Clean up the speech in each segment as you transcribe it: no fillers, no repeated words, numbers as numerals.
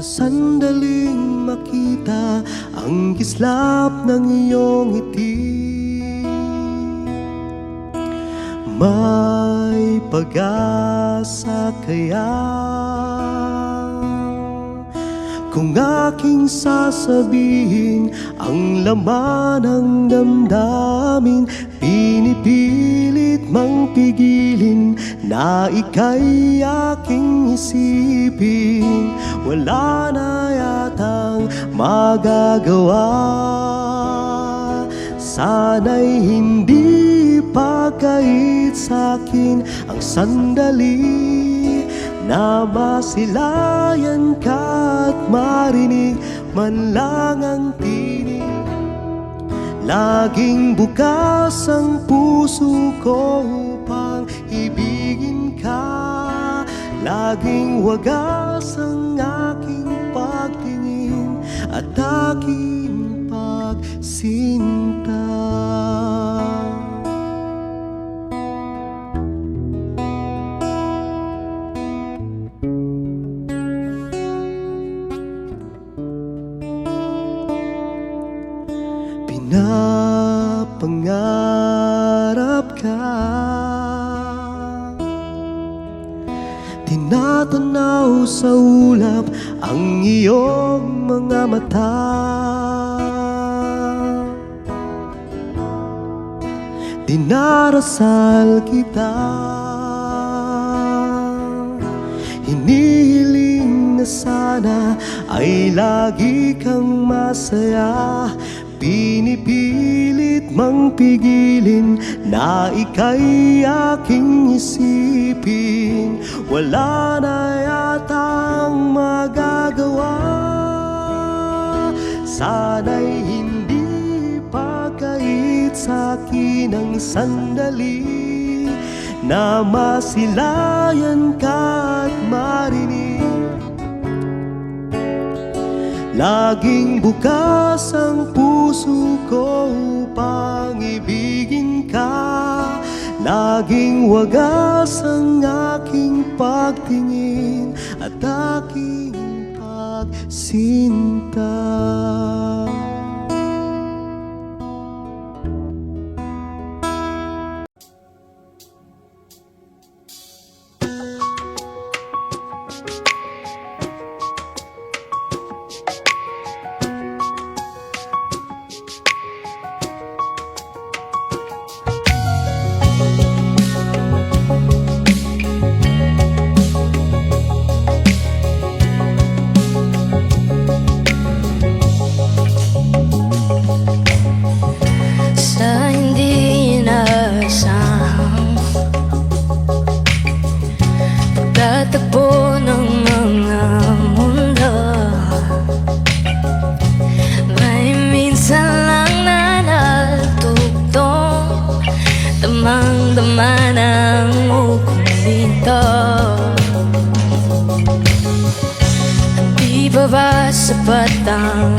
sa sandaling makita ang kislap ng iyong ngiti. May pag-asa kaya kung aking sasabihin ang laman ng damdamin? Pinipilit mang pigilin na ika'y aking isipin. Wala na yatang magagawa. Sana'y hindi pagkait sa'kin ang sandali na masilayan ka at marinig man lang ang tinig. Laging bukas ang puso ko upang ibigin ka. Laging wagas ang aking pagtingin at aking pagsinta. Pinapangarap ka, tinatanaw sa ulap ang iyong mga mata. Dinarasal kita, hinihiling na sana ay lagi kang masaya. Pinipilit mang pigilin na ika'y aking isipin. Wala na yatang magagawa. Sana'y hindi pagkait sa'kin ang sandali na masilayan ka at marinig. Laging bukas ang puso ko upang ibigin ka. Laging wagas ang aking pagtingin at aking pagsinta. Takbo ng mga mundo, may minsan lang na nagtugtong, damang-dama ng ukong dito. Di ba ba sapat ang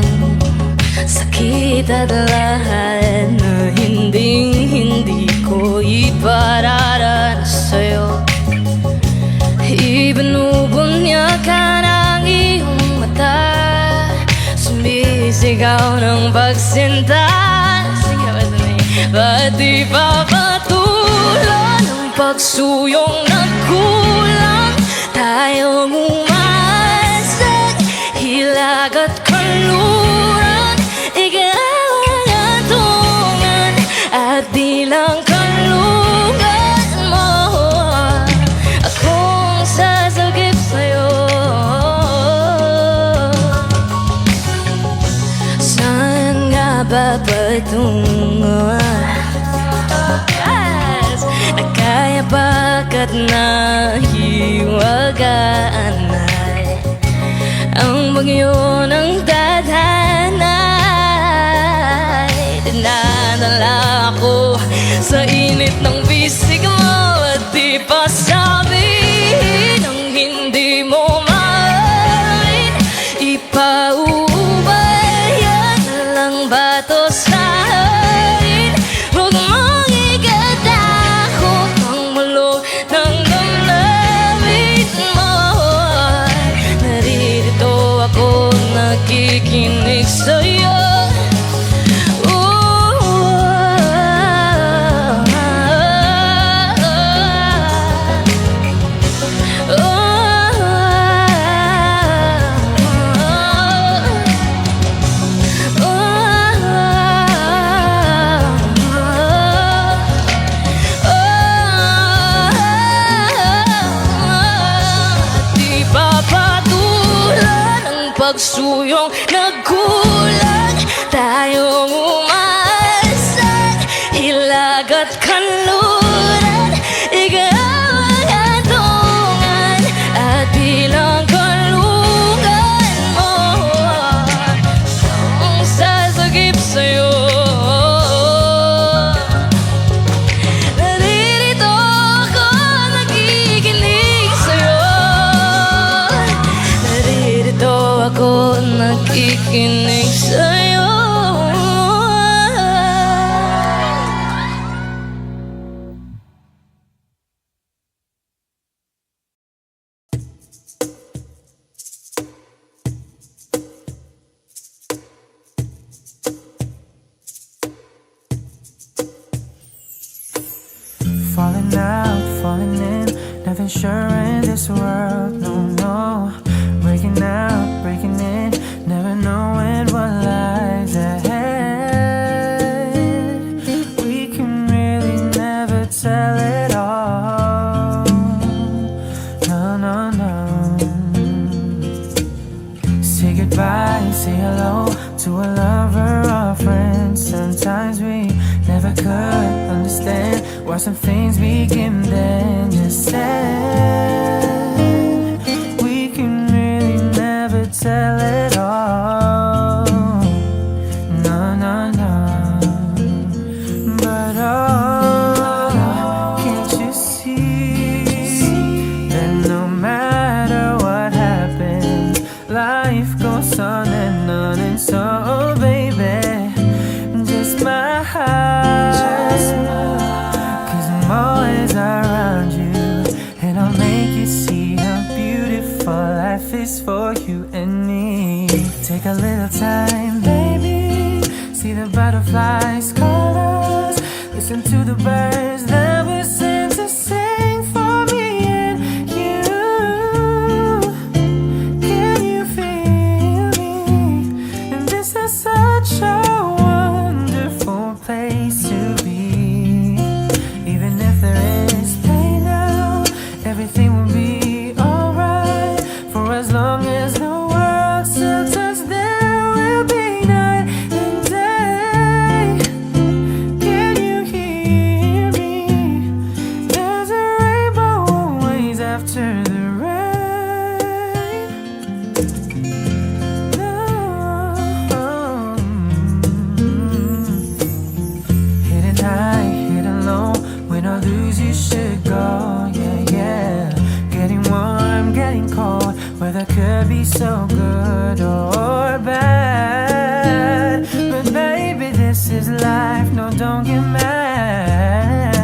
sakit at lahat na hindi ko ipararanas sa'yo? Ibinubunyak ka ng iyong mata, sumisigaw ng pagsinta. Ba't di pa patuloy ng pagsuyong nagkulang? Tayong umasag, hilag at kanluran, ikaw ang atungan at di lang kanlugan mo. Sasagip sa'yo, saan nga ba patungo? Nakaya bagat nahiwagaan ay ang bagyo ng tadhanay. Dinadala ko sa init ng bisig mo at di pa sabi hindi mo maaaring ipaubayan na lang ba to sa akin? Huwag mong ikatakot ang mulog ng damdamin mo. Naririto ako pagsuyong nagkulang. Tayong umaasang hilag at kanluran, ikaw ang hantungan at bilang kalungan mo. Ang sasagip sa'yo, naririto ako nakikinig sa'yo. Naririto ako nakikinig sa'yo. Falling out, falling in, nothing sure in this world, no, no. Breaking out, breaking in, never knowing what lies ahead. We can really never tell it all, no, no, no. Say goodbye, say hello to a lover or friend. Sometimes we never could understand why some things begin then just said. We can really never tell it all, no, no, no. But oh, can't you see that no matter what happens, life goes on and on. And so baby, just my heart, 'cause I'm always around you, and I'll make you see how beautiful life is for you and me. Take a little time, baby, see the butterflies, colors, listen to the birds that were sent to sing for me and you. Can you feel me? And this is such a wonderful place to be. Even if there is pain now, everything will be alright. For as long as the world still turns, there will be night and day. Can you hear me? There's a rainbow always after the rain. No. Hidden high, hidden low, win or lose you should go, yeah, yeah. Getting warm, getting cold, weather could be so good or bad. But baby, this is life, no, don't get mad,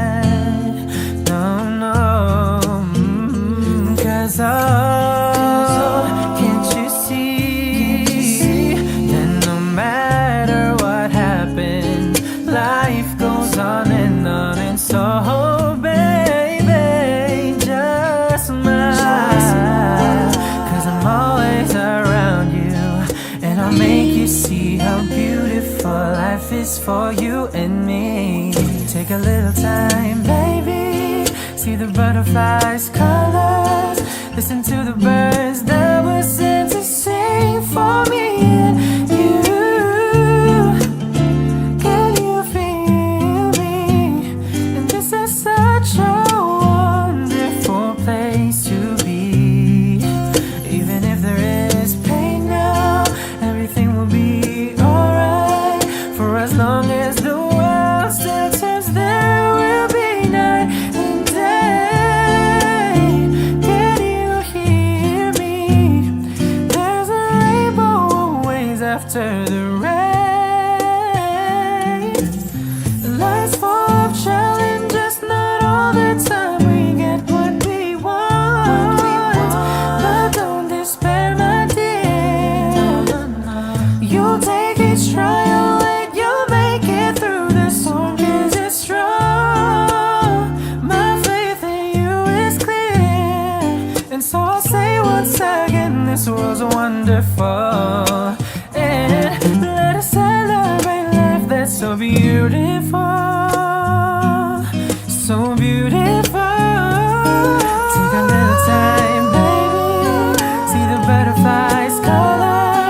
no, no. 'Cause oh, can't you see that no matter what happens, life goes on and on. And so baby, just smile, 'cause I'm always around you, and I'll make you see how beautiful life is for you and me. Take a little time, baby, see the butterflies, colors, listen to the birds that were sent to sing for me and you. Can you feel me? And this is such a wonderful place to be. Even if there is pain now, everything will be alright. For as long as the world still turns, there will be night and day. Can you hear me? There's a rainbow always after the rain. Life's full of challenges, not all the time we get what we want. But don't despair, my dear. You'll take each trial and you'll make it through the storm, 'cause it's strong. My faith in you is clear, and so I'll say once again, this world's wonderful. And let us celebrate life that's so beautiful, so beautiful. Take a little time, baby, see the butterflies, colors,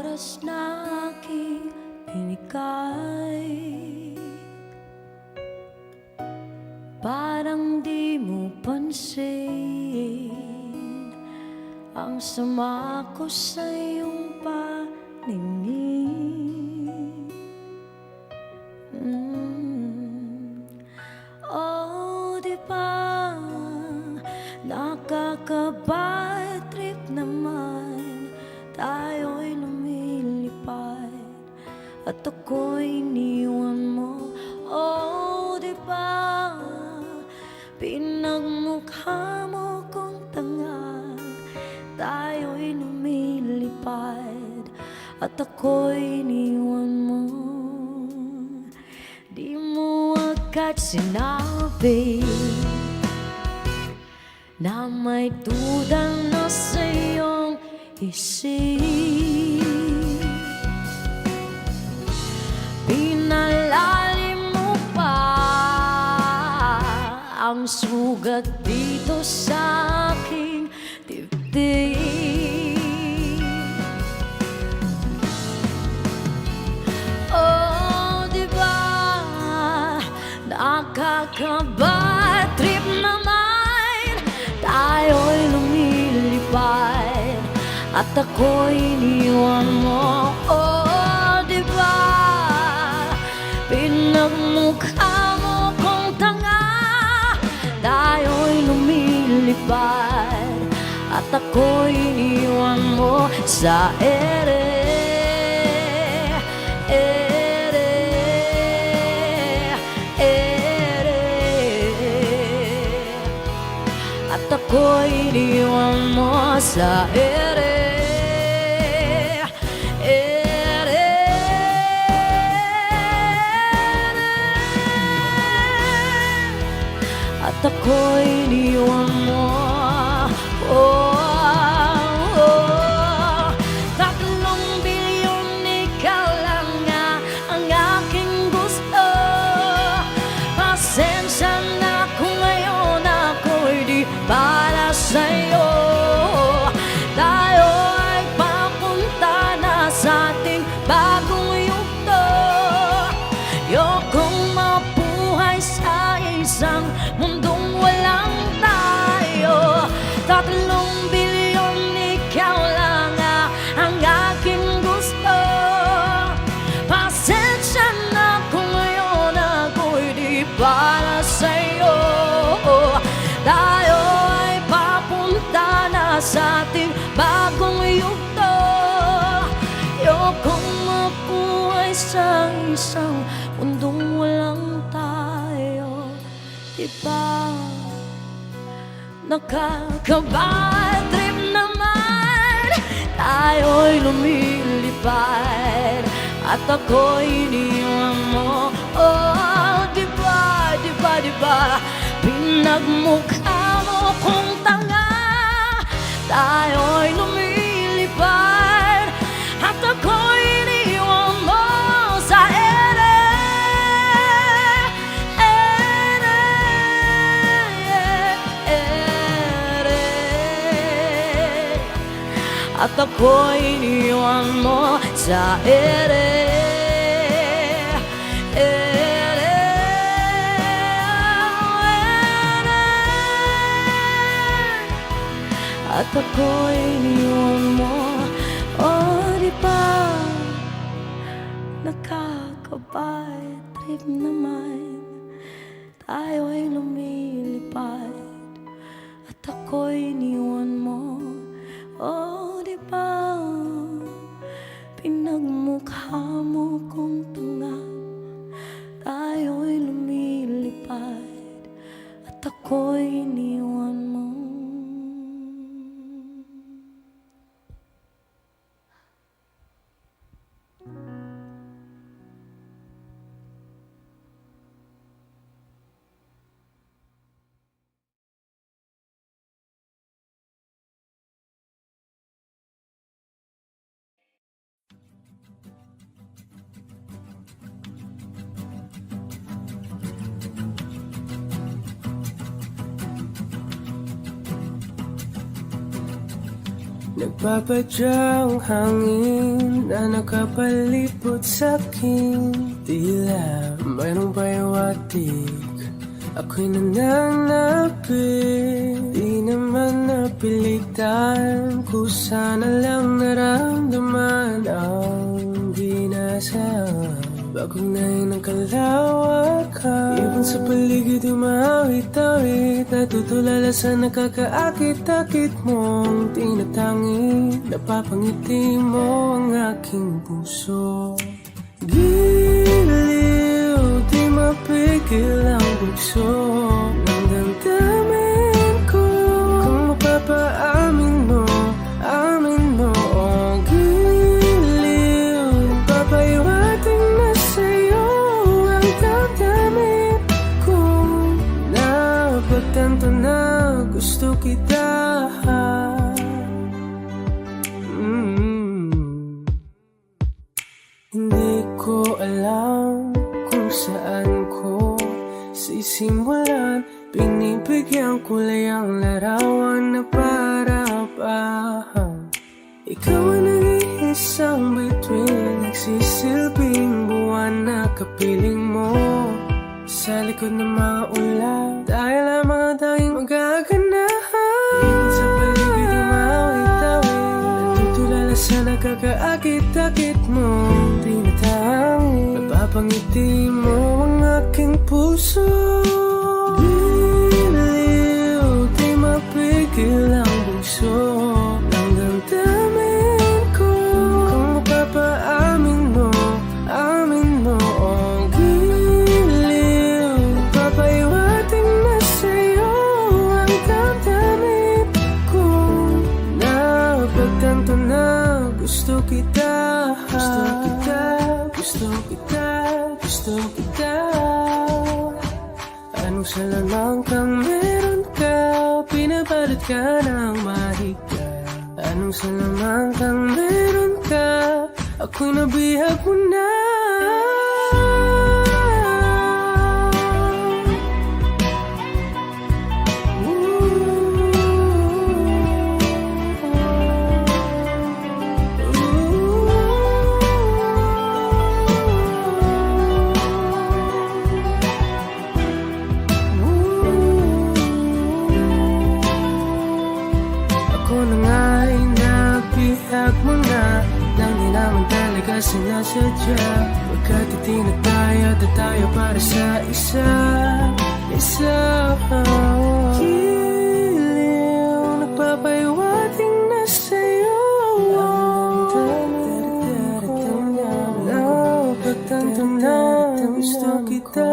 oras na aking binigay, parang di mo pansin ang sama ko sa iyong paningin. Oh, di ba nakaka-bad trip naman, tayo'y lumilipad at ako'y iniwan mo. Oh, di ba pinagmukha mo kong tanga, tayo'y lumilipad at ako'y iniwan mo. Di mo agad sinabi na may duda na sa iyong isip, pinalalim mo pa ang sugat dito sa aking dibdib. Oh, di ba nakaka-bad trip naman, tayo'y lumilipad at ako'y iniwan mo. Oh, di ba pinagmukha mo kong tanga, tayo'y lumilipad at ako'y iniwan mo sa ere. At ako'y iniwan mo sa ere. At ako'y iniwan mo. Oh, oh. 3 bilyon ikaw lang nga ang aking gusto. Pasensya na kung ngayon ako'y di para sa'yo. Tayo ay papunta na sa ating bagong yugto. Ayokong mabuhay sa isang mundong walang tayo. 3 bilyon ikaw lang ang aking gusto. Pasensya na kung ngayon ako'y di para sa'yo. Tayo ay papunta na sa ating bagong yugto. Ayokong mabuhay sa isang mundong walang tayo. Diba nakaka-bad trip naman, tayo'y lumilipad at ako'y iniwan mo. Oh, diba, diba, diba pinagmukha mo kong tanga, tayo'y lumilipad at ako'y iniwan mo sa ere. At ako'y iniwan mo sa ere. At ako'y iniwan mo. Oh, di ba nakaka-bad trip naman, tayo'y lumilipad at ako'y iniwan mo. Oh, di ba pinagmukha mo kong tanga, tayo'y lumilipad at ako'y iniwan mo. Nagpapadyang hangin na nakapalipot sa'king tila mayroong payawatig, ako'y nananapit. Di naman napilitan, kusa na lang naramdaman ang dinasal. Bagong nahin ng kalawakan, ibon sa paligid umawit-awit, natutulala sa nakakaakit-akit mong tinatangi. Napapangiti mo ang aking puso. Giliw, di mapigil ang bugso ng damdamin ko. Kung mapapaamin mo, amin mo. Oh, giliw, papaiwating na sa'yo ang damdamin ko. Napagtanto na gusto kita. Hindi ko alam kung saan ko sisimulan. Binibigyan ko lang ang larawan na para-pahan. Ikaw ang nag-iisang bituin, nagsisilbing buwan na kapiling mo. Sa likod ng mga ulan, tayo lamang ang tanging magaganahan. Ibon sa paligid umawit-awit, natutulala sa nakakaakit-akit mo. Tinatangi, napapangiti mo ang aking puso. Giliw, di mapigil ang bugso ng damdamin ko. Kung mapapaamin mo, amin mo. Oh, giliw, papaiwating na sa'yo ang damdamin ko. Napagtanto na gusto kita. Gusto kita, gusto kita, gusto kita. Anong salamang kang meron ka, pinabalot ka ng mahigpit. Anong salamang kang meron ka, ako'y nabihag mo na. Sinasadya, pagkat itinag tayo at tayo para sa isa. Giliw, nagpapaiwating na sa'yo ang damdamin ko. Napagtanto na gusto kita.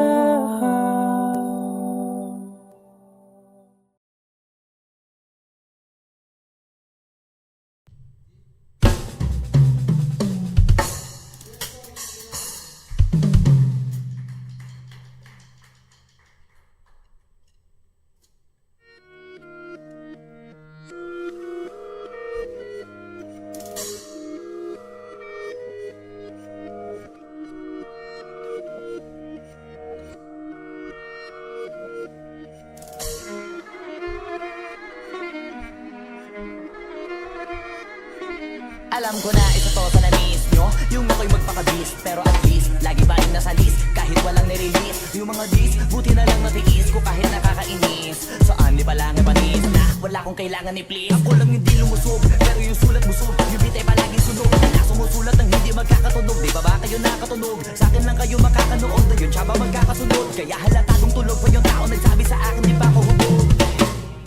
Alam ko na isa to sa na-miss nyo, yung ako'y magpaka-beast, pero at least lagi pa rin nasa list, kahit walang nirelease. Yung mga dis, buti na lang natiis ko kahit nakakainis. Saan di pa lang ipanis na wala kong kailangan ni please. Ako lang hindi lumusob, pero yung sulat busog, yung bitay palaging sunog. Na sumusulat ng hindi magkakatunog, di ba ba kayo nakatunog? Sa akin lang kayo makakanood, na yun siya ba magkakasunod? Kaya halatadong tulog pa yung tao nagsabi sa akin di pa ako hubog.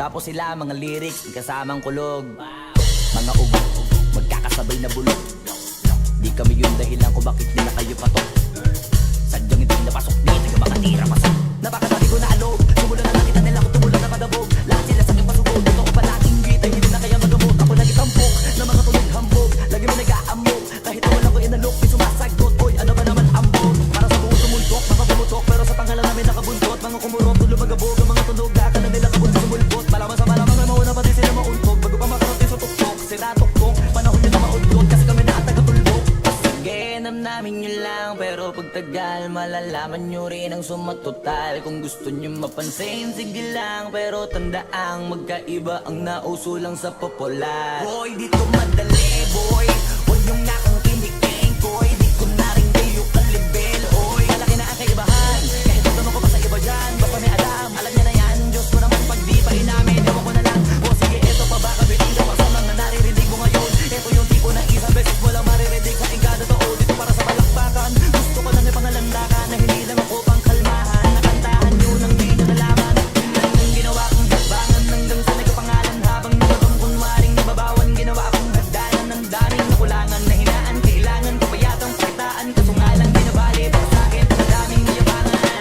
Tapos sila mga lyrics, kasamang kulog. Mga ugok, magkakasabay na bulog. Di kami yung dahilan kung bakit di na kayo patok. Sadyang hindi napasok, di tayo makatira pasok. Napakasabi ko na alog, sumulan na nakita nila kung tumulan na padabog. Lahat sila sa aking pasugod, ito ko palaging gita, hindi na kaya magamot. Ako lagi tampok, na mga tulog hambog. Lagi mo nag-aamok, kahit wala ko inalok, may sumasagot. Oy, ano ba naman ambog? Para sa buong tumultok, mga bumutok, pero sa tanghalan namin nakabuntot. Mga kumurok, tulo magabog, ang mga tunog, daka na nila kabuntot sumulpot. Malaman sa malamang na mauna pati sila mauntog. Bago pa makarating sa tuktok, sira tuktok, panahon nyo na mauntot. Kasi kami na at tagatulbog. Sige na alam namin yun lang, pero pagtagal malalaman nyo rin ang sumatotal. Kung gusto nyo mapansin, sige lang, pero tandaang magkaiba ang nauso lang sa popular. Boy, dito madali, boy, huwag nyo nga kang kinikeng, boy. Di ko na rin kayo kalibel, oy. Malaki na ang kaibahan, kahit ito ko pa sa iba dyan. Baka may alam niya na yan, Diyos mo naman pag di pa inamin. Ewan ko na lang, o sige, eto pa ba kabitin ka pa sa mga naririnig mo ngayon. Eto yung tipo ng isang beses mo lang maririnig sa ingada to. Dito para sa balakbakan, gusto ko lang ipangalandakan na hindi lang ako pang kalmahan. Nakantahan nyo nang di nyo nalaman ang ginawa kong habangan hanggang sa nagkapangalan. Habang nagabang kunwaring nababawan, ginawa akong hagdanan ng daming nakulangan na hinaan. Kailangan ko pa yatang pakitaan, kaso nga lang di nabali para sa akin ang daming yabangan.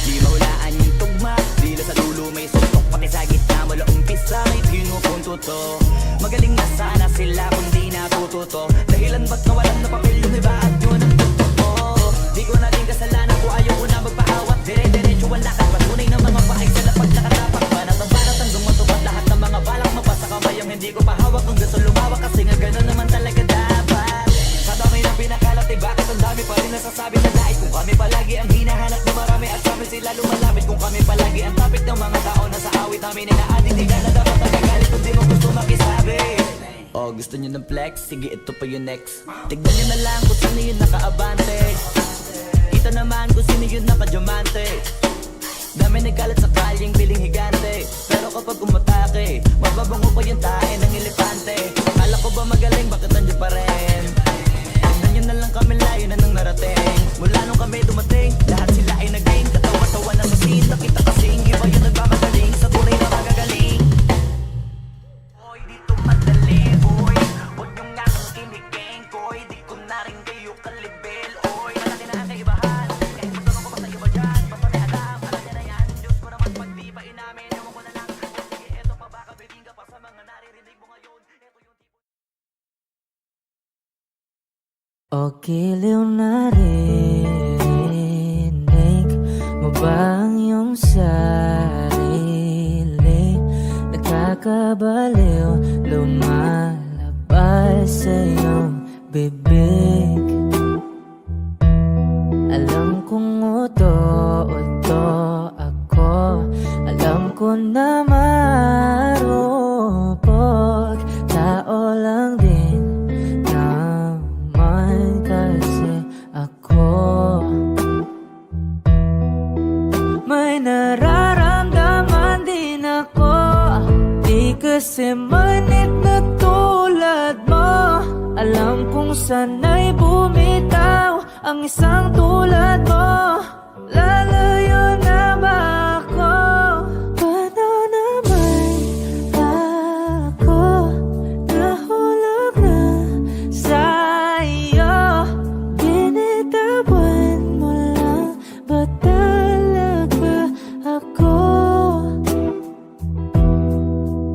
Di mahulaan yung tugma, dila sa dulo may suntok, pati sa gitna mula umpisa may pinupunto to. Magaling na sana sila kung di natututo, dahilan ba't nawalan na papel yung iba at yun ang totoo. Di ko na din kasalanan ko, ayaw ko na magpaawat. Dire-diretso wala ka patunay ng mga pahay sa lapag nakatapak. Banat ang banat hanggang matupad lahat ng mga balak mapasa kamay ang hindi ko pahawak hanggang sa lumawak. Kasi nga ganun naman talaga dapat. Sa dami ng pinakalat, eh bakit ang dami pa rin nasasabi na dahil kung kami palagi ang hinahanap na marami at sa amin sila lumalapit. Kung kami palagi ang topic ng mga tao na sa awit namin ay naaditigan na dapat nagagalit kung di mo gusto makisabi. Oh, gusto nyo ng flex? Sige, ito pa yung next. Tignan nyo na lang kung sino yung nakaabante. Kita naman kung sino yung nakadiamante. Dami nagkalat sa kalyeng piling higante, pero kapag umatake, mababango pa yung tae ng elepante. Kala ko ba magaling, bakit nandiyan pa rin? Tignan nyo na lang kami, layo na nang narating. Mula nung kami dumating, lahat sila ay naging katawa-tawa na sa scene. Nakita kasing iba yung nagmamagaling sa tunay na magagaling. Boy, dito madali, boy, huwag nyo nga kang kinikeng, koy. Di ko na rin kayo kalibel, oy. Malaki na ang kaibahan, kahit magtanong ko pa sa iba dyan. Basta may alam niya na yan, Diyos mo naman pag di pa inamin. Ewan ko na lang, o sige, eto pa ba kabitin ka pa sa mga naririnig mo ngayon. Eto yung tipo. O giliw na rinig mo ba ang iyong sarili? Nakakabaliw, lumalabas sa iyong bibig. Alam kong uto-uto ako, alam ko na marupok. Tao lang din naman kasi ako. May nararamdaman din ako, di kasi manit na tulad mo. Alam kong sana'y bumitaw ang isang tulad mo. Lalayo na ba ako? Paano naman ako nahulog na sa'yo? Binitawan mo lang ba talaga ako?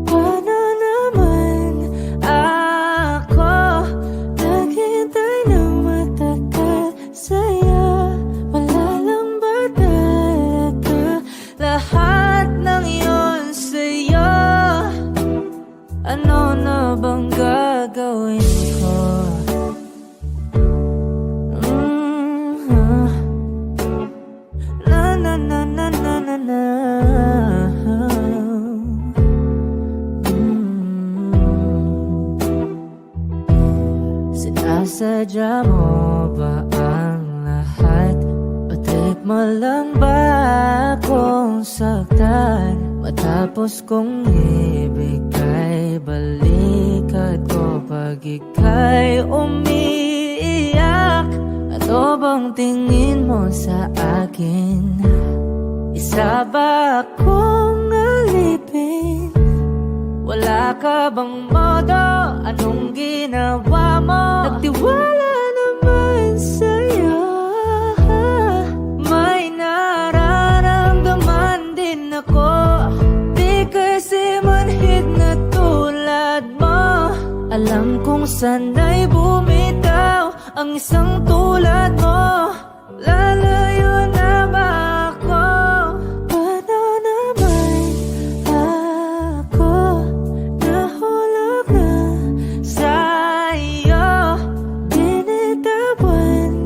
Paano naman ako naghintay ng matagal sa'yo? Wala lang ba talaga lahat ng yun sa'yo? Ano na bang gagawin ko? Na na na na na na na. Sinasadya mo ba ang lahat? O trip mo lang ba akong saktan? Matapos kong ibigay balikat ko pag ika'y umiiyak. Ano bang tingin mo sa akin? Isa ba akong alipin? Wala ka bang modo? Anong ginawa mo? Nagtiwala naman sa'yo. May nararamdaman din ako, di kasi manhid na tulad mo. Alam kong sana'y bumitaw ang isang tulad mo. Lalayo na ba ako? Paano naman ako nahulog na sa'yo? Binitawan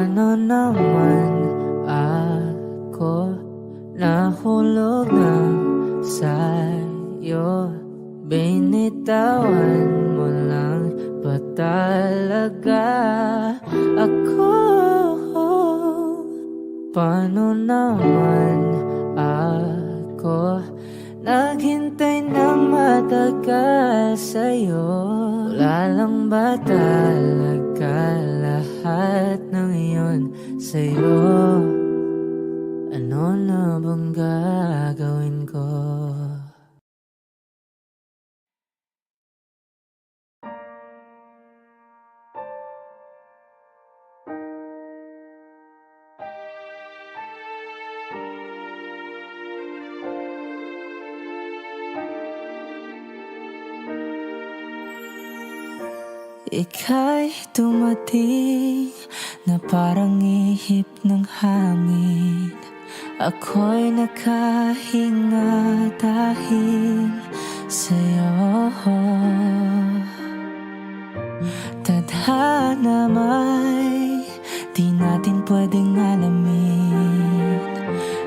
Paano naman ako nahulog ng sa'yo? Binitawan mo lang ba talaga ako? Paano naman ako naghintay ng matagal sa'yo? Wala lang ba talaga lahat ng iyon sa'yo? Ano na bang gagawin ko? Ika'y dumating na parang ihip ng hangin. Ako'y nakahinga dahil sa'yo. Tadhana may di natin pwedeng alamin.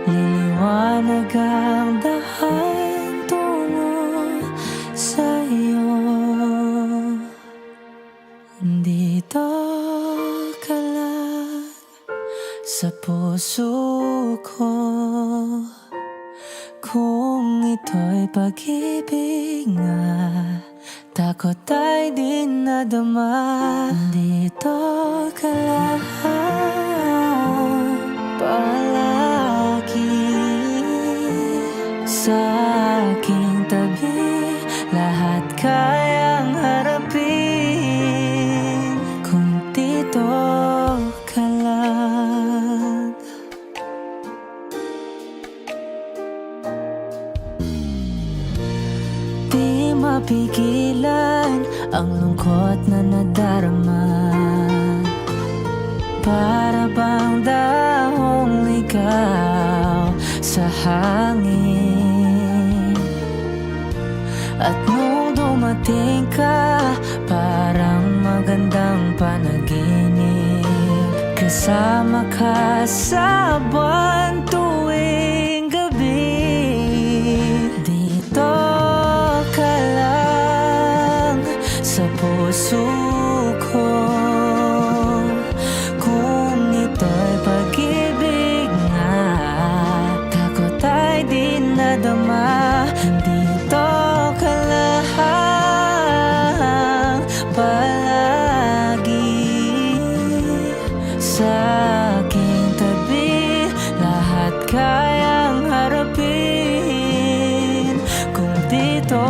Liliwanag ang daan tungo sa'yo. Dito ka lang sa puso ko. Kung ito'y pag-ibig nga, takot ay di nadama. Dito ka lang palagi sa aking tabi. Lahat kayang harapin kung dito ka lang. Di mapigilan ang lungkot na nadarama. Para bang dahong ligaw sa hangin. At nung dumating ka, parang magandang panaginip. Kasama ka sa buwan tuwing gabi. Dito ka lang sa puso ko. Kung ito'y pag-ibig nga, takot ay di nadama. Dito ka lang palagi sa aking tabi. Lahat kayang harapin kung dito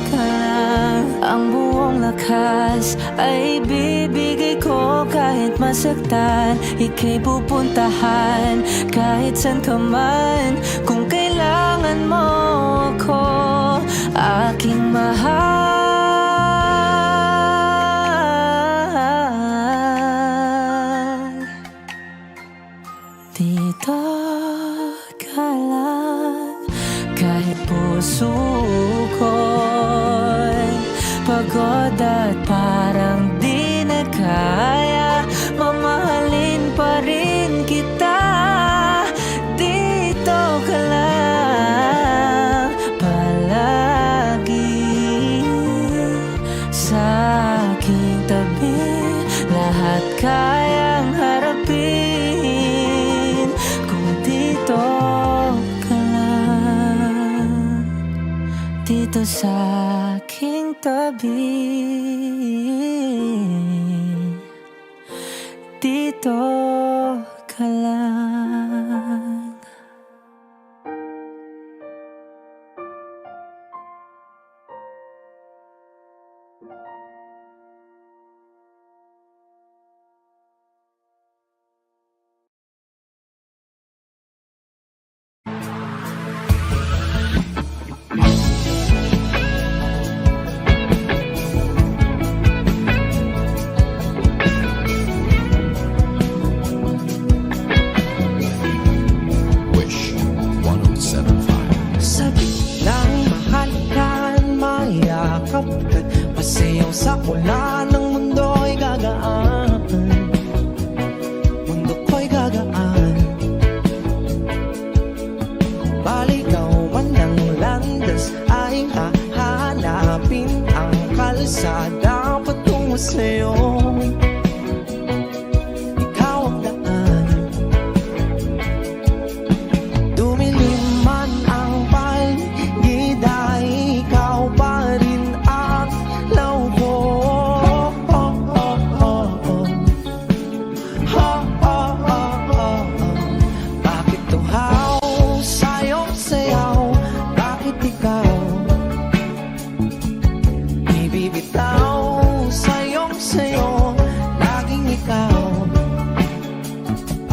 ka lang. Ang buong lakas ay bibigay ko kahit masaktan. Ika'y pupuntahan kahit saan ka man. Kung kailangan mo ako, aking mahal. Dito ka lang kahit puso ko'y pagod at parang di na kaya. Mamahalin pa rin kita. Dito ka lang palagi sa aking tabi. Lahat kayang harapin kung dito ka lang. Dito sa aking tabi. Dito ka lang. gagaan. Baligaw man ng landas ay hahanapin ang kalsada patungo sa'yo. Ikaw ang daan. Dumilim man ang paligid ay ikaw pa rin ang law ko. Bakit tuhaw sa'yong sayaw? Bakit ikaw ibibitaw sa'yong sayo? Laging ikaw.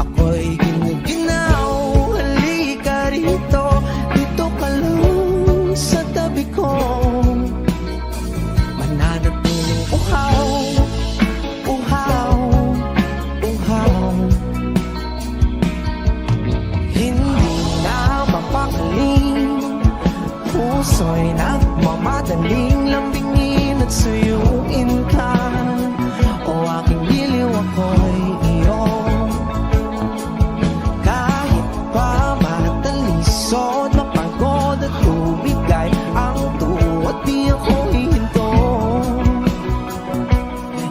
Ako'y ginuginaw. Halika rito, dito ka lang sa tabi ko. Mananatiling uhaw, uhaw, uhaw. Hindi na mapakaling, puso'y nagmamadaling lambingin at suyuin ka. O aking biliw, ako'y iyo. Kahit pa matalisod, mapagod at tumigay ang tuwa, di ako hihinto.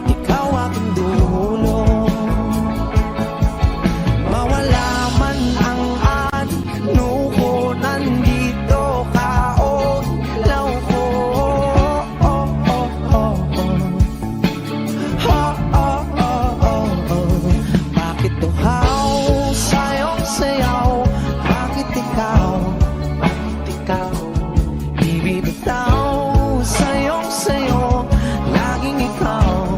Ikaw aking dulo. Mawala man ang ano ko, nandito ka o law ko. Bakit tuhaw sa'yong sayaw? Bakit ikaw? Bakit ikaw ibibitaw sa'yong sayo? Laging ikaw.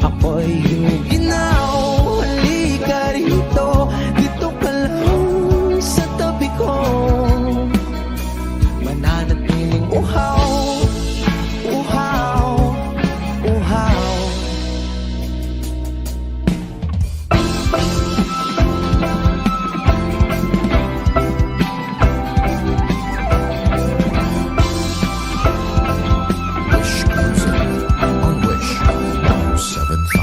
Ako'y ginaw. Halika rito, dito ka lang sa tabi ko. Mananatiling uhaw, uhaw, uhaw. Wish Music on Wish 107.5.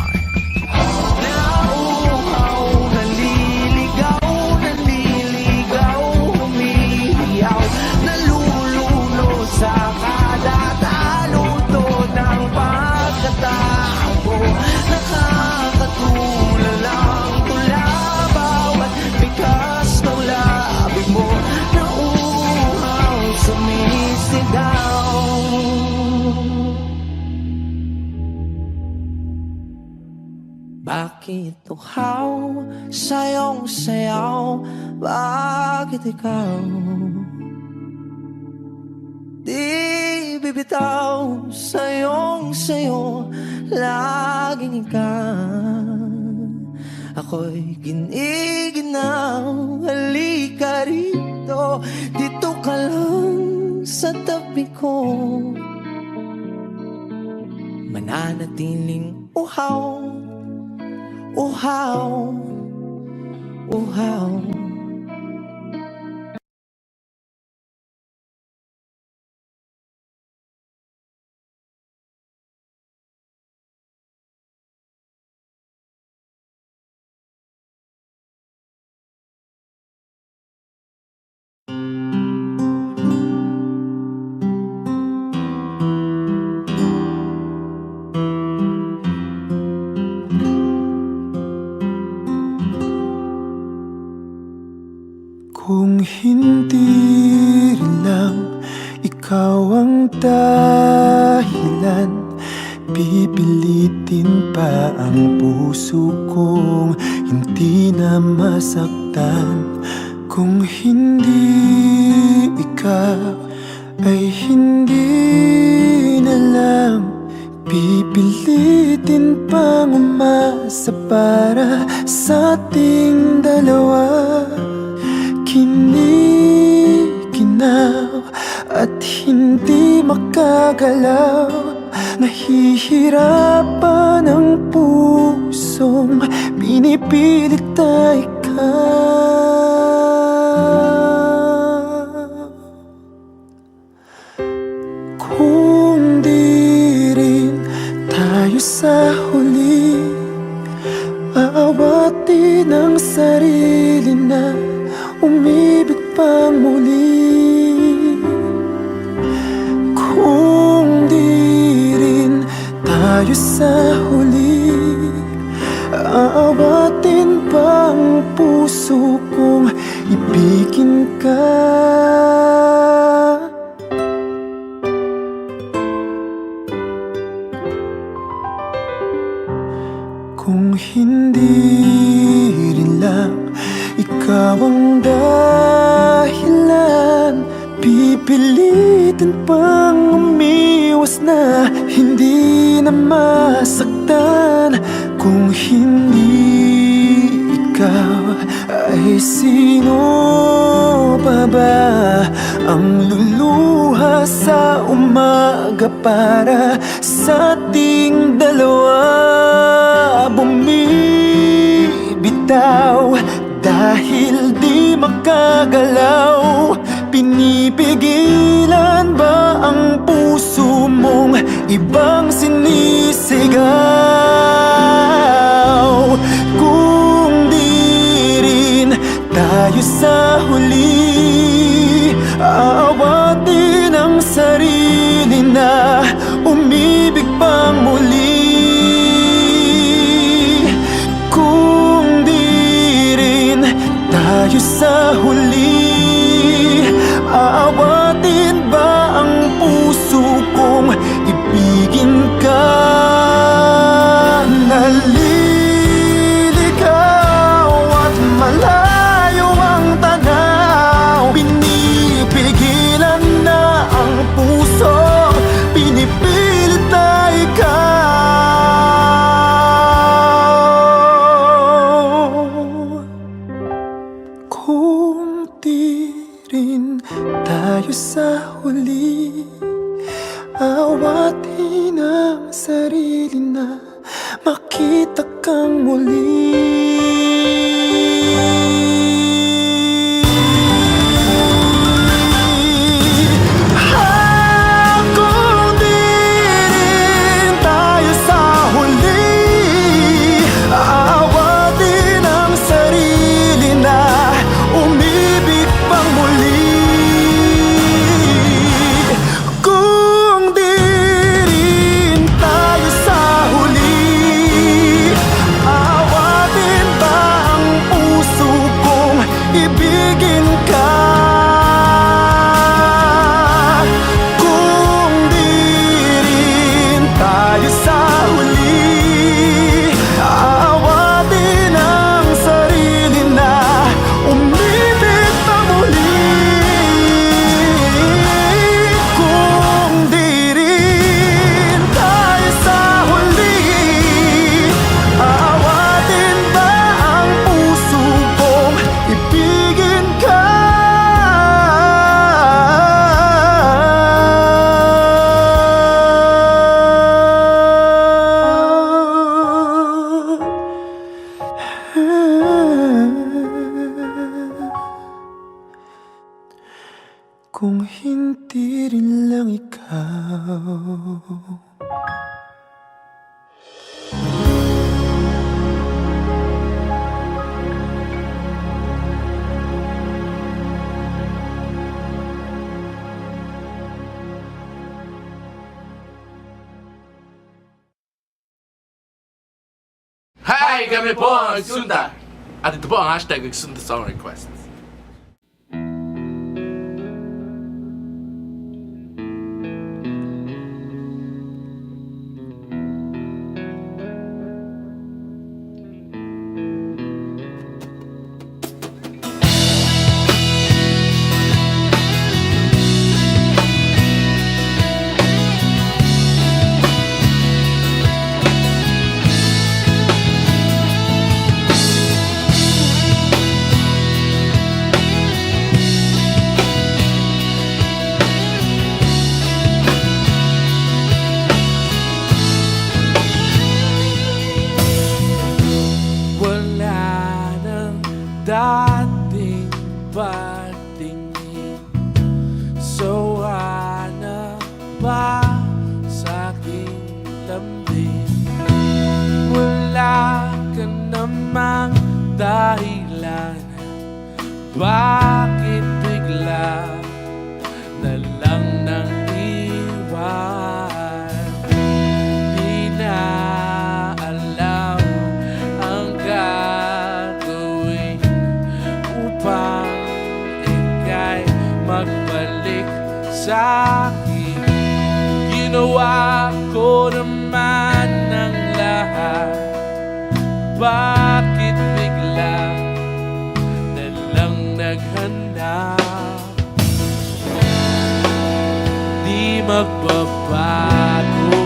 Nauuhaw, naliligaw, naliligaw, humihiyaw, nalululo sa kada taluto ng pagkatao. Nakakatulala ang tula, bawat bigas ng labi mo. Nauuhaw, sumisigaw. Bakit tuhaw sa'yong sayaw? Bakit ikaw di bibitaw sa'yong sayo? Laging ikaw. Ako'y giniginaw. Halika rito, dito ka lang sa tabi ko. Mananatiling uhaw, uhaw, uhaw. Kung hindi rin lang ikaw ang dahilan, pipilitin pa ang puso kong hindi na masaktan. Kung hindi ikaw ay hindi na lang, pipilitin pang umasa para sa ating dalawa. Kiniginaw at hindi makagalaw, nahihirapan ang pusong pinipilit na ikaw. Kung di rin tayo sa huli, aawat Awatin ang sarili na umibig pang muli. Kung di rin tayo sa huli, aawatin pa ang puso kong ibigin ka. Kung hindi rin lang ikaw ang dahilan, pipilitin pang umiwas na hindi na masaktan. Kung hindi ikaw, ay sino pa ba ang luluha sa umaga para sa ating dalawa? Bumibitaw dahil di makagalaw. Pinipigilan ba ang puso mong ibang sinisigaw? Kung di rin tayo sa huli, aawatin ang sarili na umibig pang muli. Kung di rin tayo sa huli, aawatin ba ang puso kong ibigin ka? Naliligaw at malayo ang tanaw, pinipigilan na ang puso, pinipilit na ikaw. Kung di rin tayo sa huli, awatin ang sarili na makita kang muli. Kung di rin tayo sa huli, awatin ang sarili na umibig pang muli. Kung di rin tayo sa huli, awatin ba ang puso kong ibigin ka? Kung di rin tayo sa huli, awatin ang sarili na umibig pa muli. Kung di rin tayo sa huli, awatin ba ang puso kong ibigin ka? Kung hindi rin lang ikaw. Hi! Kami po ang Agsunda! At ito po ang hashtag Agsunda Song Requests. dating patingin. So hanap ba sa aking lambing? Wala ka naman mang dahilan, bakit bigla na lang nang iwan? Di na alam ang gagawin upang ika'y magbalik sa'kin. Ginawa ko naman ng lahat, bakit bigla na lang naghanap? Di magbabago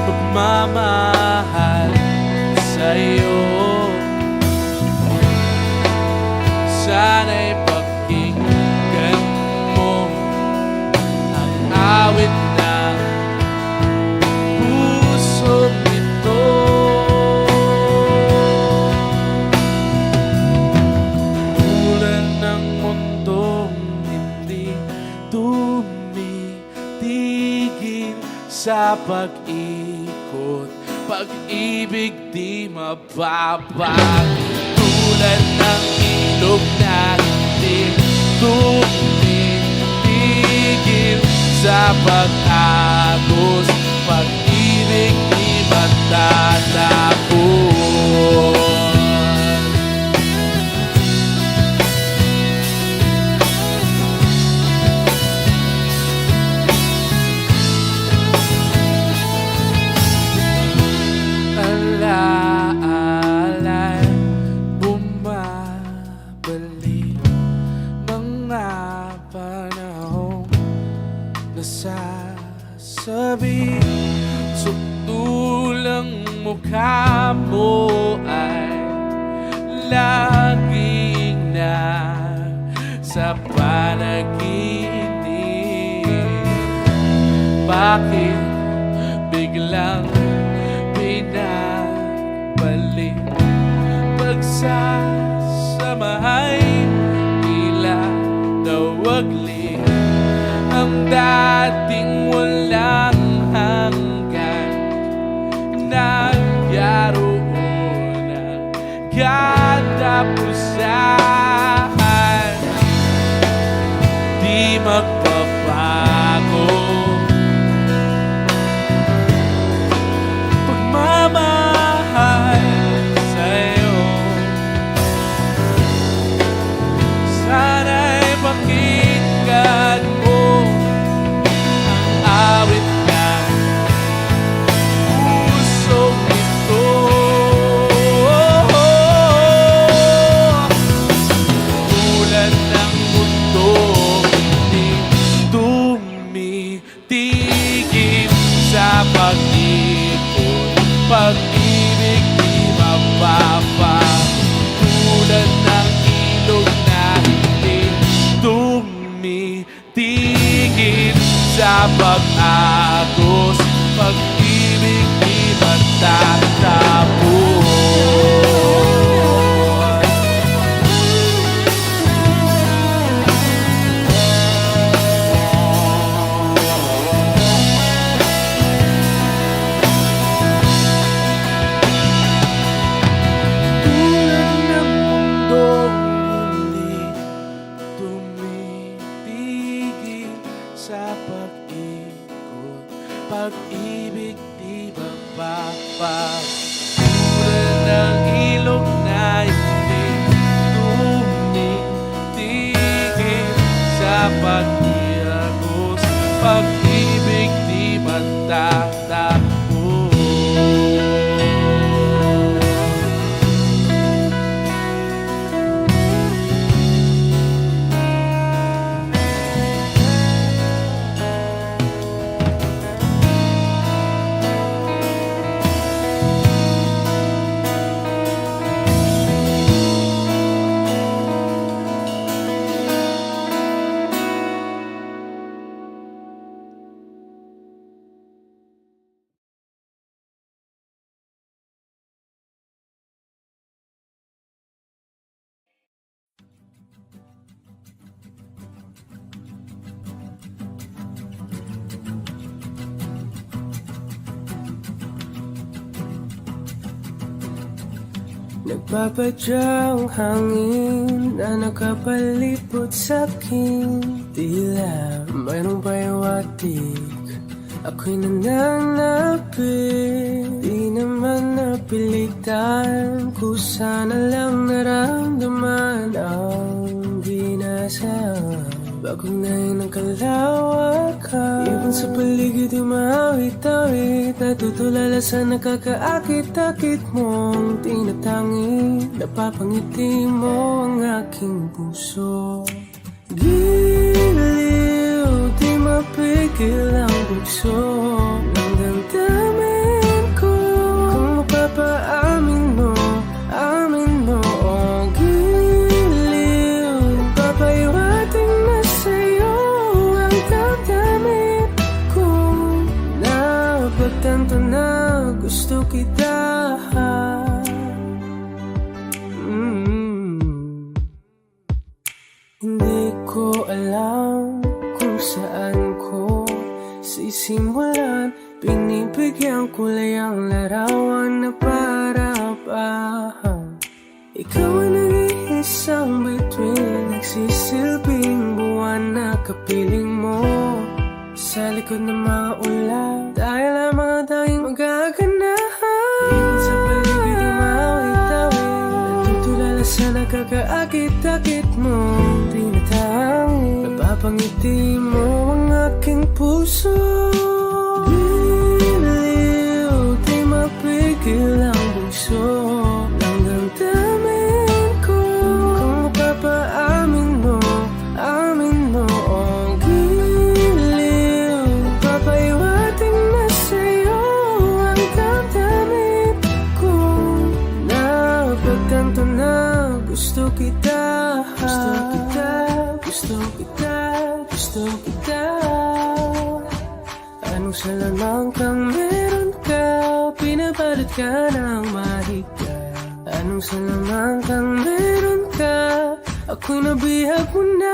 pagmamahal sa'yo. Sana'y pakinggan mo ang awit ng pusong ito. Ulan ng mundong hindi tumitigil sa pag-ikot, pag-ibig di mababago. Tulad ng ilog na hindi tumitigil sa pag-agos, pag-ibig di matatapos. Alaalay, bumabalik mga panahong nasasabi. Sukdulang mukha mo ay laging sa panaginip. Bakit biglang pinabalik? Pagsasamahay tila nawagli ang dating walang hanggan. Nagyaroon ang katapusan. Di magbabago pagmamahal sa'yo. Sana'y pakinggan mo ang awit ng pusong ito. Tulad ng mundong hindi tumitigil sa pag-ikot, pag-ibig di mababago. Tulad ng ilog na hindi tumitigil sa pag-agos, pag-ibig di matatapos. Tulad ng mundong hindi tumitigil sa pag-ikot, pag-ibig di mababago. Tulad ng ilog na hindi tumitigil sa pag-iagos, pag-ibig di matatapos. Nagpapadyang hangin na nakapalipot sa'kin. Tila mayroong payawatik, ako'y nananapit. Di naman napilitan, kusana lang naramdaman ang dinasal. Bagong nahin ng kalawakan, ibon sa paligid umawit-awit. Natutulala sa nakakaakit-akit mong tinatangi. Napapangiti mo ang aking puso. Giliw, di mapigil ang bugso ng damdamin ko. Kung mapapaamin mo, amin mo. Oh, giliw, papaiwating na sa'yo ang damdamin ko. Napagtanto na gusto kita. Hindi ko alam kung saan ko sisimulan. Binibigyan kulay ang larawan na para-parahan. Ikaw ang nag-iisang bituin, nagsisilbing buwan na kapiling mo. Sa likod ng mga ulan, tayo lamang ang tanging magaganahan. Ibon sa paligid umawit-awit, natutulala sa nakakaakit-akit mo. Tinatangi, napapangiti mo ang aking puso. Giliw, di mapigil ang bugso ng damdamin ko. Kung mapapaamin mo, amin mo. Oh, giliw, papaiwating na sa'yo ang damdamin ko. Napagtanto na gusto kita. Gusto kita, gusto kita, gusto kita. Anong salamang kang meron ka, pinabalot ka ng mahika. Anong salamang kang meron ka, ako'y nabihag mo na.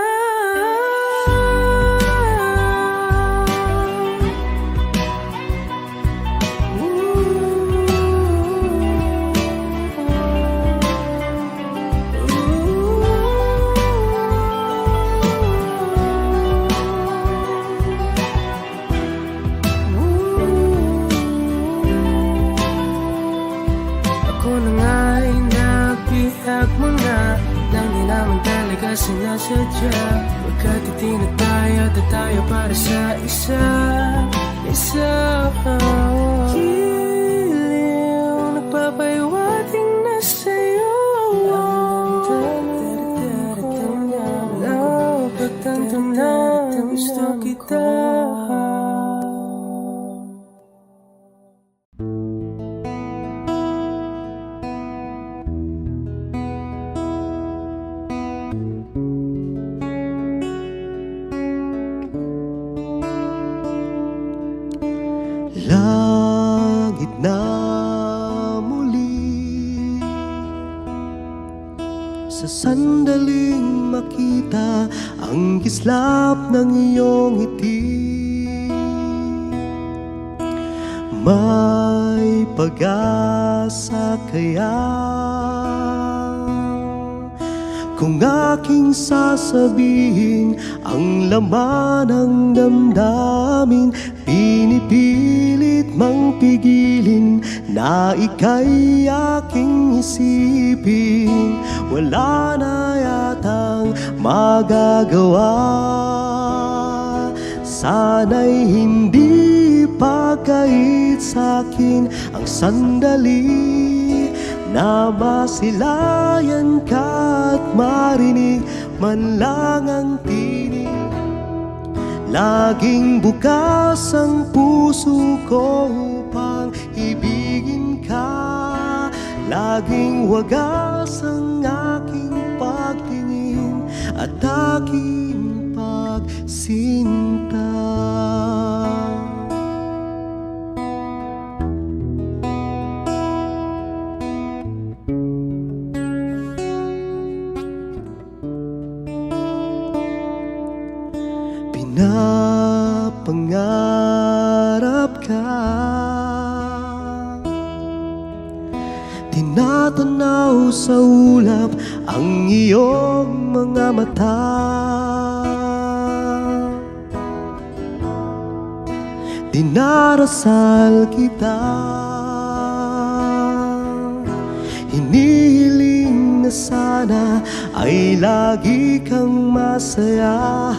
Ako na nga'y nabihag mo na, nang di naman talaga sinasadya. Pagkat itinataya at tayo para sa isa. Giliw, nagpapaiwating na sa'yo. Napagtanto na gusto kita. Langit na muli, sa sandaling makita ang kislap ng iyong ngiti. May pag-asa kaya kung aking sasabihin ang laman ng damdamin. Pinipilit mang pigilin na ika'y aking isipin. Wala na yatang magagawa. Sana'y hindi pa kahit sa'kin ang sandali na masilayan ka at marinig man lang ang tinig. Laging bukas ang puso ko upang ibigin ka. Laging wagas ang aking pagtingin at aking pagsinta. Pinapangarap ka, Tinatanaw sa ulap ang iyong mga mata. Dinarasal kita, hinihiling na sana ay lagi kang masaya.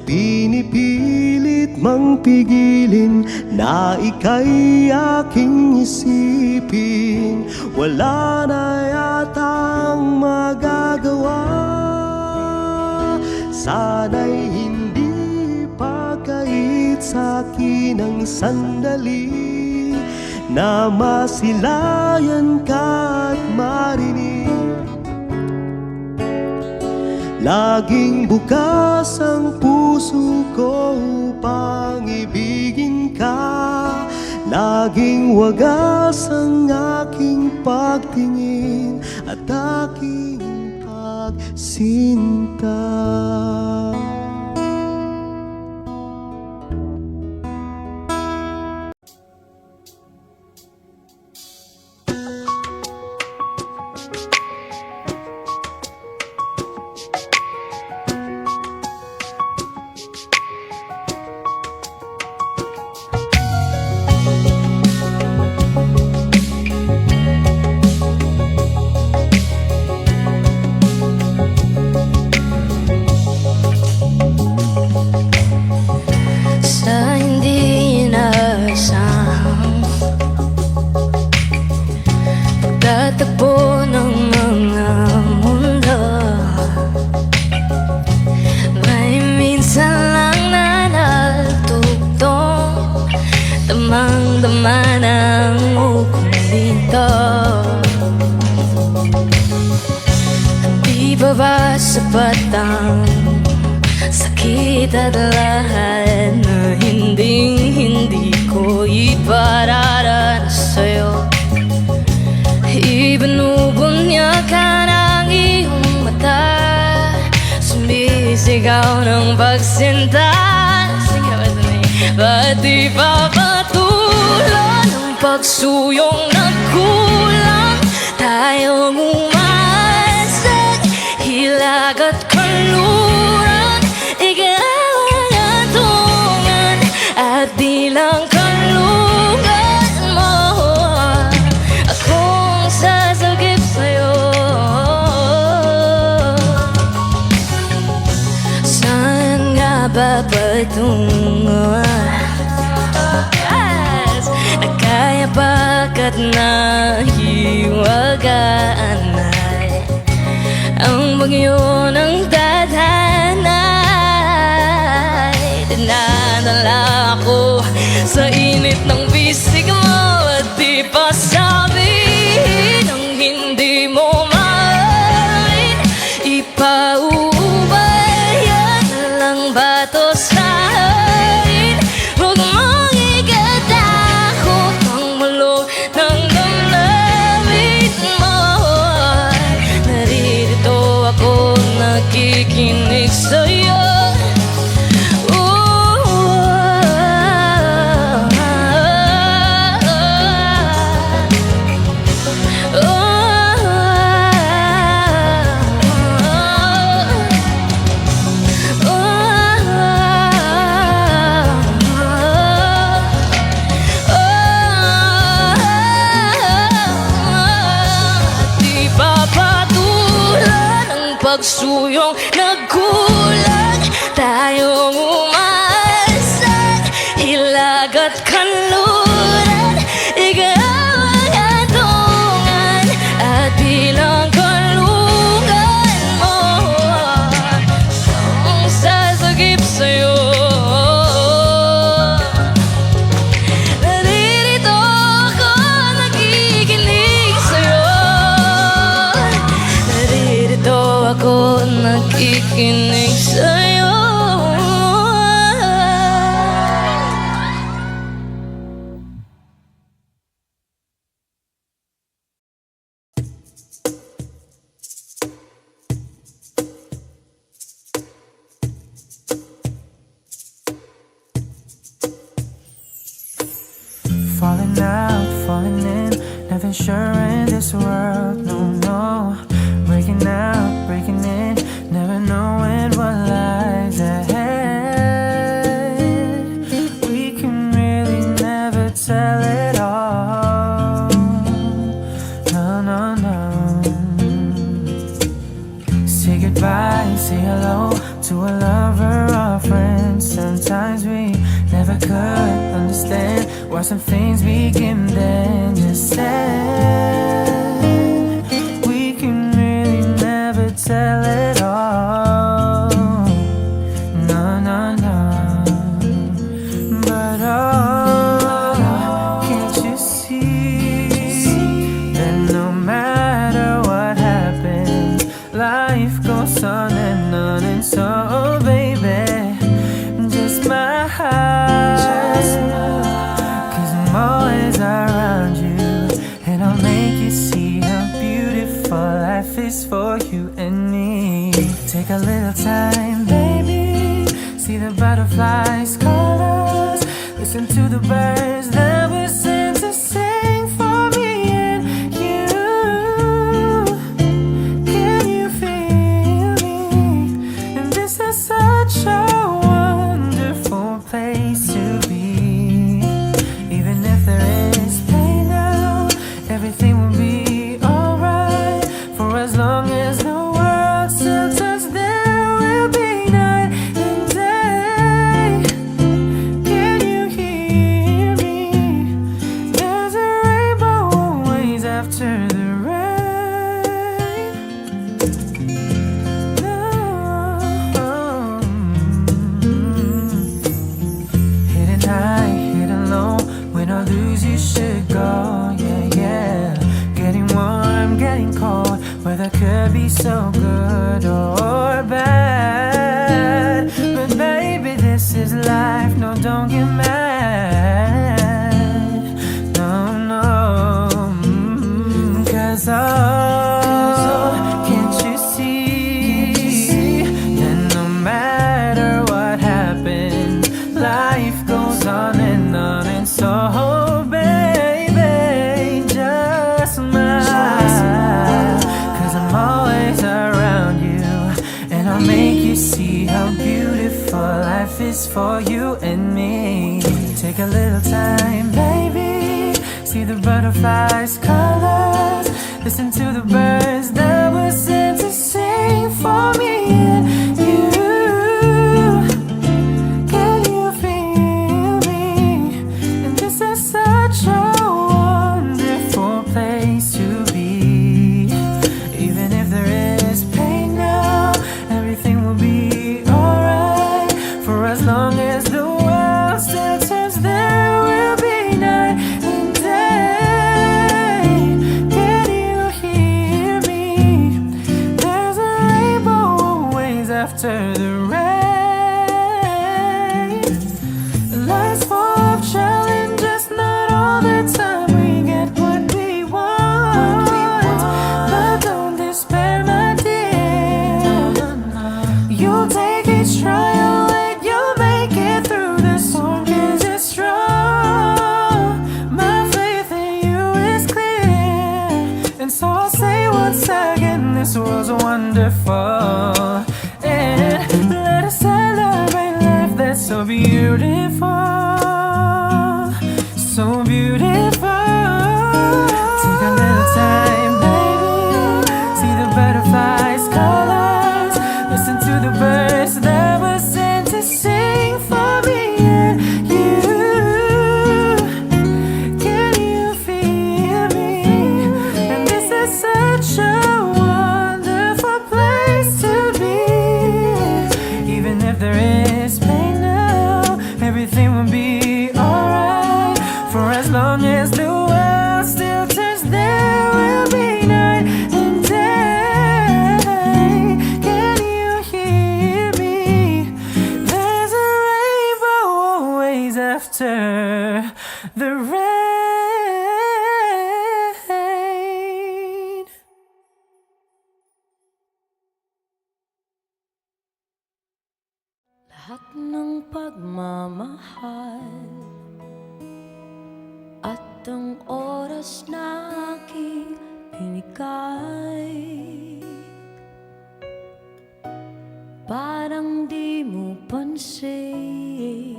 Pinipilit mang pigilin na ika'y aking isipin. Wala na yatang magagawa. Sana'y hindi pagkait sa'kin ang sandali na masilayan ka at marinig. Laging bukas ang puso ko upang ibigin ka. Laging wagas ang aking pagtingin at aking pagsinta. Sa hindi inaasahang pagtatagpo ng mga mundo, may minsan lang na nagtugtong, damang-dama ng ukong dito. Di ba ba sapat ang sakit at lahat na hindi ko ipararanas sa'yo? Ibinubunyak ka ng iyong mata, sumisigaw ng pagsinta. Ba't di pa patulan ang pagsuyong nagkulang? Tayong umasag, hilag at kaluran, ikaw ang tungan at di lang kalungan mo. Akong sasagip sa'yo. Saan nga ba patungo? Kaya pagkat nahiwagaan ay ang bagyo ng tadhanay. Dinadala ko sa init ng bisig mo at di pa sabihin ang hindi mo maaaring ipaubayan lang ba to sa akin? Huwag mong ikatakot ang mulo ng damdamin mo. Naririto ako nakikinig sa'yo. Pagsuyong nagkulang, tayong umasag, hilag at kanluran, ikaw ang atungan at bilang kalungan mo. Ang sasagip sa'yo, naririto ako nakikinig sa'yo. Naririto ako nakikinig sa'yo. Falling out, falling in, never sure in this world, no, no. Breaking out, breaking in, never knowing what lies ahead. We can really never tell it all. No, no, no. Say goodbye, say hello to a lover or friend. Sometimes we never could understand why some things begin then just end. We can really never tell it all. No, no, no. But oh, can't you see that no matter what happens, life goes on and on. And so, baby, just my heart, 'cause I'm always around you, and I'll make you see how beautiful life is for you and me. Take a little time, baby, see the butterflies, colors, listen to the birds that were sent to sing for me and you. Can you feel me? And this is such a wonderful place to be. Even if there is pain now, everything will be alright. For as long as the world still turns, there will be night and day. Can you hear me? There's a rainbow always after the rain. No. Hidden high, hidden low, win or lose you should go, yeah, yeah. Getting warm, getting cold, weather could be so good or bad. But baby, this is life, no, don't get mad. No, no. 'Cause oh, can't you see that no matter what happens, life goes on and on. And so, baby, just smile, 'cause I'm always around you, and I'll make you see how beautiful life is for you and me. Take a little time, baby, see the butterflies, colors, listen to the birds that were sent to sing for me and you. Can you feel me? And this is such a wonderful place to be. Even if there is pain now, everything will be alright. For as long as the world still turns, there will be night and day. Can you hear me? There's a rainbow always after the rain. Life's full of challenges, not all the time we get what we want. But don't despair, my dear. You'll take each trial and you'll make it through the storm, 'cause you're strong. My faith in you is clear, and so I'll say once again, this was wonderful. And bagay parang di mo pansin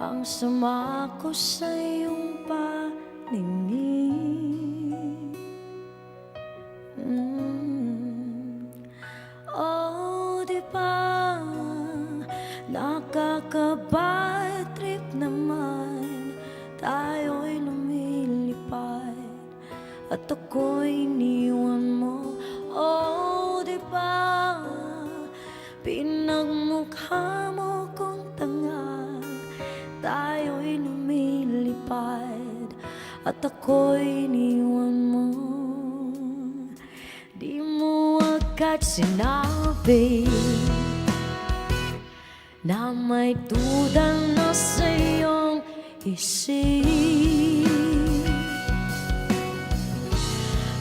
ang sama ko sa iyong paningin. Oh, di ba nakaka-bad trip naman, tayo'y lumilipad at ako'y iniwan mo. Oh, di ba pinagmukha mo kong tanga, tayo'y lumilipad at ako'y iniwan mo. Di mo agad sinabi na may duda na sa iyong isip.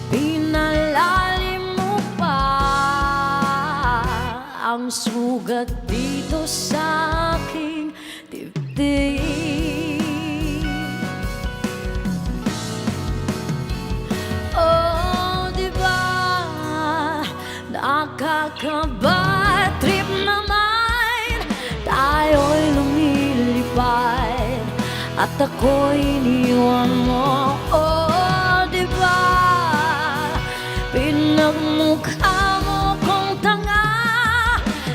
Pinalalim mo pa ang sugat dito sa aking dibdib. Oh, di ba nakaka-bad trip naman, tayo'y lumilipad at ako'y iniwan mo. Oh, di ba pinagmukha mo kong tanga,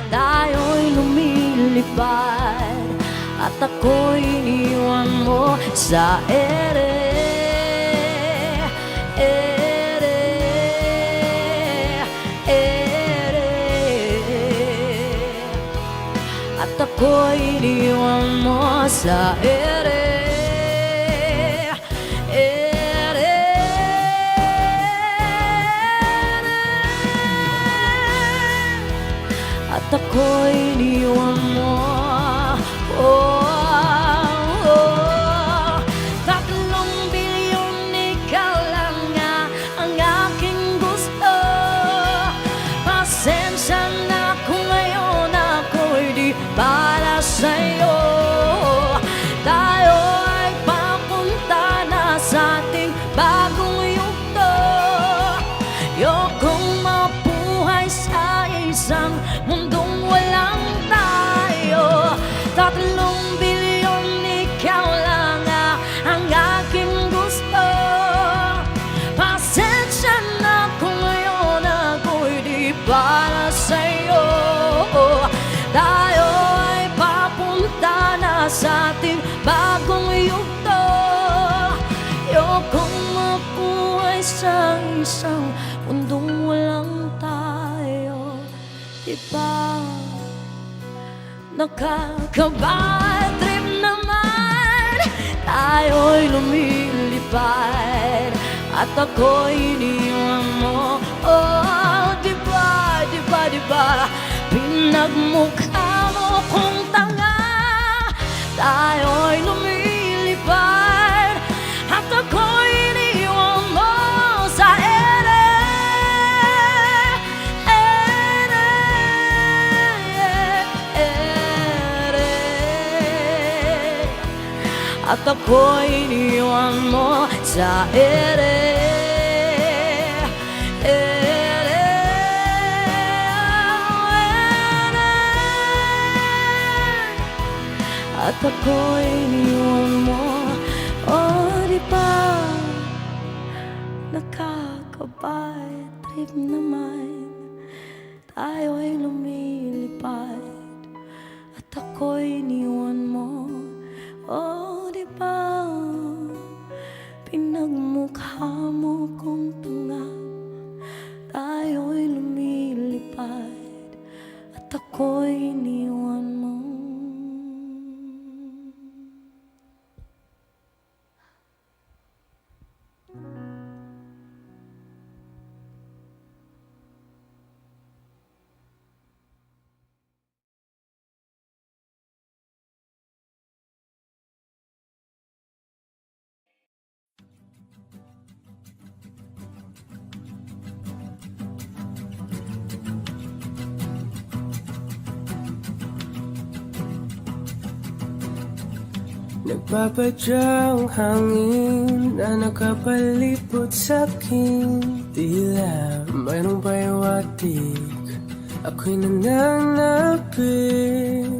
tayo'y lumilipad at ako'y iniwan mo sa ere. At ako'y iniwan mo sa ere. At ako'y iniwan mo. Oh, oh. 3 bilyon ikaw lang nga ang aking gusto. Pasensya na kung ngayon ako'y di para sa'yo. Tayo ay papunta na sa ating bagong yugto. Ayokong mabuhay sa isang mundong walang tayo. 3 bilyon ikaw lang ang aking gusto. Pasensya na kung ngayon ako'y di para sa'yo. Tayo ay papunta na sa ating bagong yugto. Ayokong mabuhay sa isang mundong walang tayo. Diba nakaka-bad trip naman, tayo'y lumilipad at ako'y iniwan mo. Oh, diba, diba, diba pinagmukha mo kong tanga, tayo'y lumilipad at ako'y iniwan mo sa ere. At ako'y iniwan mo sa ere. At ako'y iniwan mo. Oh, di ba nakaka-bad trip naman, tayo'y lumilipad at ako'y iniwan mo. Oh, di ba pinagmukha mo kong tanga, tayo'y lumilipad at ako'y iniwan mo. Nagpapadyang hangin na nakapalipot sa'kin. Tila mayroong payawatig, ako'y nananapit.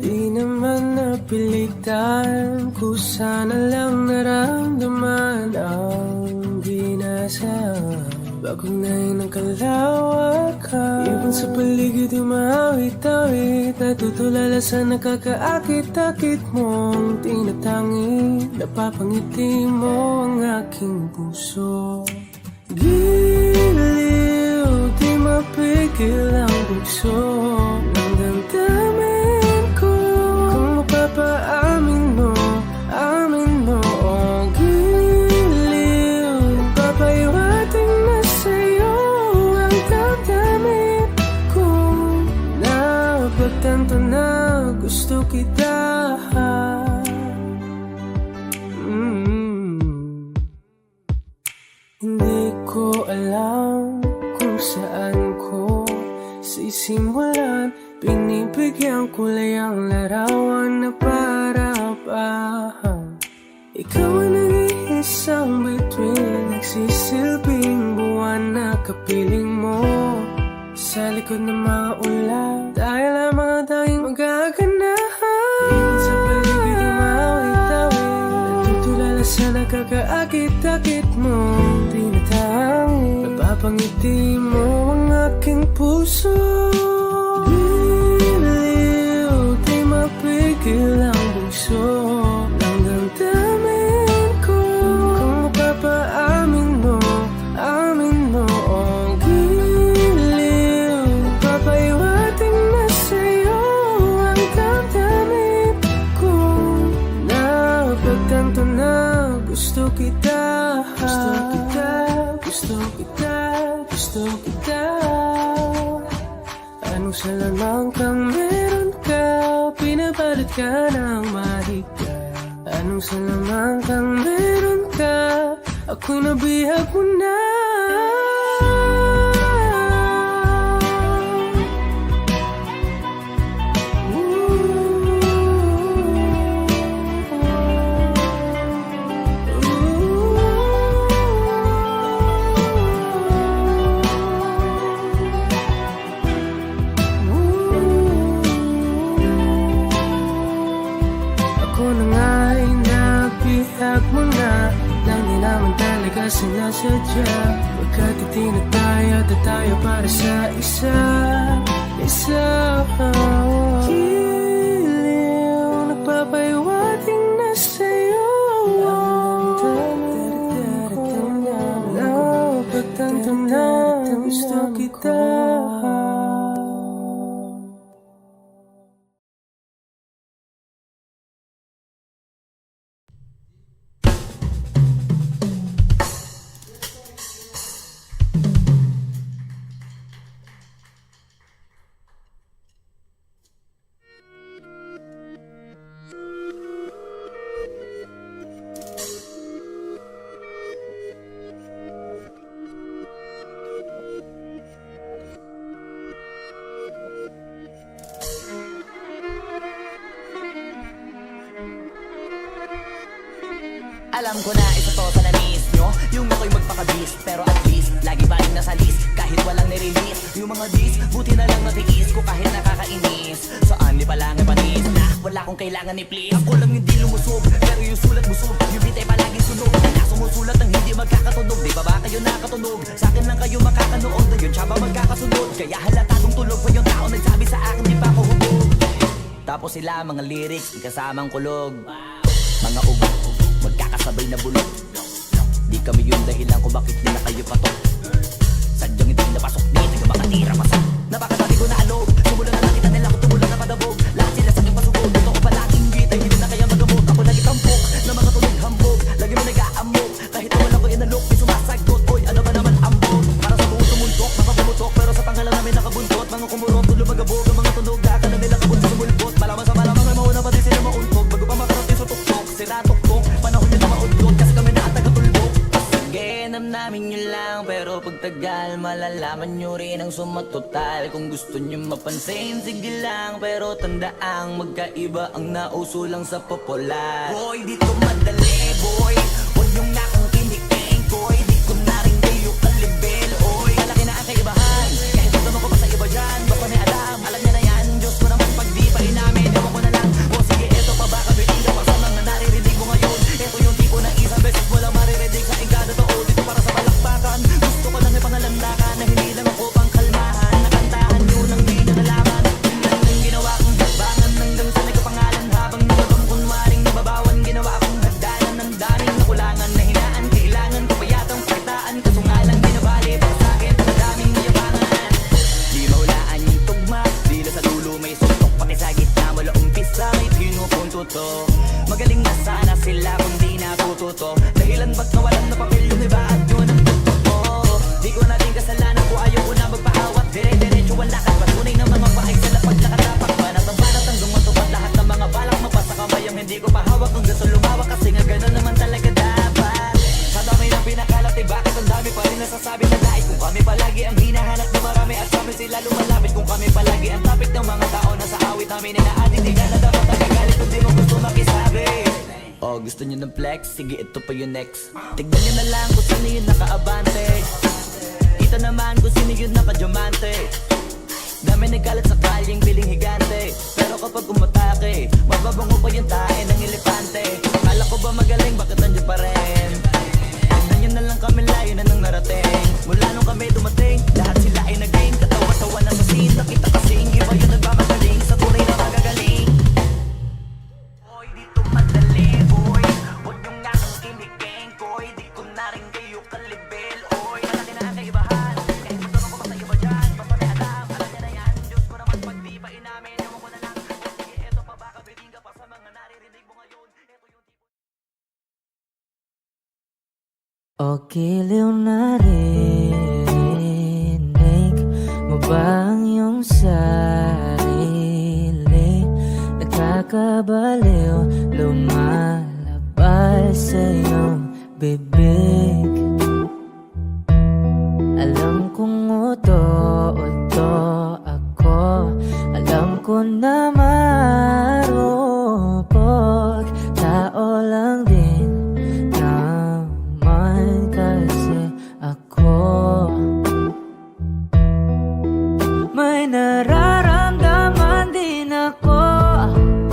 Di naman napilitan, kusana lang naramdaman ang ginasam. Bagong nain ng kalawakan, ibon sa paligid umawit-awit. Natutulala sa nakakaakit-akit mong tinatangi. Napapangiti mo ang aking puso. Giliw, di mapigil ang bugso ng damdamin ko. Kung mapapaamin mo, amin mo. Oh, giliw, papahiwating na sa'yo ang damdamin ko. Napagtanto na gusto kita. Hindi ko alam kung saan ko sisimulan. Binibigyan kulay ang larawan na para-pahan. Ikaw ang nag-iisang bituin, nagsisilbing buwan na kapiling mo. Sa likod ng mga ulan, tayo lamang ang tanging magaganahan. Ibon sa paligid umawit-awit, natutulala sa nakakaakit-akit mo. Napapangiti mo ang aking puso. Giliw, di mapigil ang bugso ng damdamin ko. Kung mapapaamin mo, amin mo. Oh, giliw, papahiwating na sa'yo ang damdamin ko. Napagtanto na gusto kita. Gusto kita, gusto kita, gusto kita. Anong salamang kang meron ka, pinapalit ka ng mahika. Anong salamang kang meron ka, ako'y nabihag mo na. Mo na nang di naman talaga sinasadya. Pagkat itinag tayo at tayo para sa isa. Giliw, nagpapahiwating na sa'yo ang damdamin ko. Napagtanto na gusto kita. Alam ko na isa to sa na-miss nyo, yung ako'y magpakabis, pero at least lagi pa rin nasa list, kahit walang nirelease. Yung mga dis, buti na lang natiis ko kahit nakakainis. Saan di pa lang ipanis na wala kong kailangan ni please. Ako lang hindi lumusob, pero yung sulat busog, yung bitay palaging sunog. Na sumusulat ng hindi magkakatunog, di ba ba kayo nakatunog? Sa akin lang kayo makakanood, yun siya ba magkakasunod? Kaya halatadong tulog pa yung tao nagsabi sa akin di pa ako hubog. Tapos sila mga lyrics, kasamang kulog. Mga ugat, magkakasabay na bulog. Di kami yung dahilan kung bakit di na kayo patok. Sadyang hindi napasok, di ka makatira pa sa napakadami ko na alog. Sumulan na lang kita nila kung tumulan na padabog. Lahat sila sa aking pasugod, ito ko palaging gita. Hindi na kaya magamot, ako lagi tampok na mga tulig hambog, lagi mo nag-aamok. Kahit wala ko inalok, may sumasagot. Oy, ano ba naman ambog? Para sa buong tumuntok, mga pumutok, pero sa tanggalan namin nakabuntot. Mga kumurot, tulo magabog, ang mga tunog, daka na nila kabuntot sa mulbot. Malaman sa malamang ay mauna pa din sila mauntog. Bago pa makarating sa tuktok, sira tuktok, panahon nyo na maudlot. Kasi kami na at tagatulbog. Sige, namin yung sige lang. Pero pagtagal, malalaman nyo rin ang sumatotal. Kung gusto nyo mapansin, sige lang. Pero tandaang magkaiba ang nauso lang sa popular. Boy, dito madali, boy. Huwag nyo nga kong kiniking, boy. Di ko na rin kayo kalibel, oy. Malaki na ang kaibahan, kahit ito ko pa sa iba dyan. Baka may alam, alam niya na yan. Diyos ko naman pag di pa inamin, ewan ko na lang. O sige, eto pa ba kabitin ka pa sa mga naririnig mo ngayon. Eto yung tipo ng isang beses mo lang maririnig sa engkado to. Dito para sa balakbakan, gusto ko lang ipangalandakan na hindi lang ako pang kalmahan. Nakantahan nyo nang di na nalaman. Yan ang ginawa kong habangan hanggang sa nagkapangalan. Habang nagabang kunwaring nababawan, ginawa akong hagdanan ng daming nakulangan na hinaan. Kailangan ko pa yatang pakitaan, kaso nga lang binabali para sa akin sa daming mayabangan. Di mahulaan yung tugma, di na sa dulo may suntok. Pati sa gitna mula umpisa may pinupunto to. Magaling na sana sila kung di natututo. Dahilan ba't nawalan na papel yung iba at yun ang totoo. Di ko na din kasalanan ko, ayaw ko na magpaawat. Dire-diretso ang lakad, patunay ng mga pahay sa lapag nakatapak. Banat ang banat hanggang matupad lahat ng mga balak. Mapasa kamay ang hindi ko pahawak hanggang sa lumawak. Kasi nga ganun naman talaga dapat. Sa dami ng pinakalat, eh bakit ang dami pa rin nasasabi na dahil. Kung kami palagi ang hinahanap na marami at kami sila lumalapit. Kung kami palagi ang topic ng mga tao na sa awit namin ay naadindigan na dapat nagagalit kung di mo gusto makisabi. Oh, gusto nyo ng flex? Sige, ito pa yung next. Tignan nyo na lang kung sino yung nakaabante. Kita naman kung sino yung nakadiamante. Dami nagkalat sa kalyeng biling higante. Pero kapag umatake, mababango pa yung tae ng elepante. Kala ko ba magaling, bakit nandiyan pa rin? Tignan nyo na lang kami, layo na nang narating. Mula nung kami dumating, lahat sila ay naging katawa-tawa na sa scene. Nakita kasing iba yung nagmamagaling sa tunay na magagaling. Boy, dito madali, boy. Huwag nyo nga kang kiniking, koy. Di ko na rin kayo kalibel, oy. Malaki na ang kaibahan, kahit magtanong ko pa sa iba dyan. Basta may alam, alam niya na yan. Diyos ko naman pag di pa inamin, ewan ko na lang. O sige, eto pa ba kabitin ka pa sa mga naririnig mo ngayon. Eto yung tipo. O giliw na rinig mo ba ang iyong sarili? Nakakabaliw, lumalabas sa iyong bibig. Alam kong uto-uto ako, alam ko na marupok. Tao lang din naman kasi ako. May nararamdaman din ako,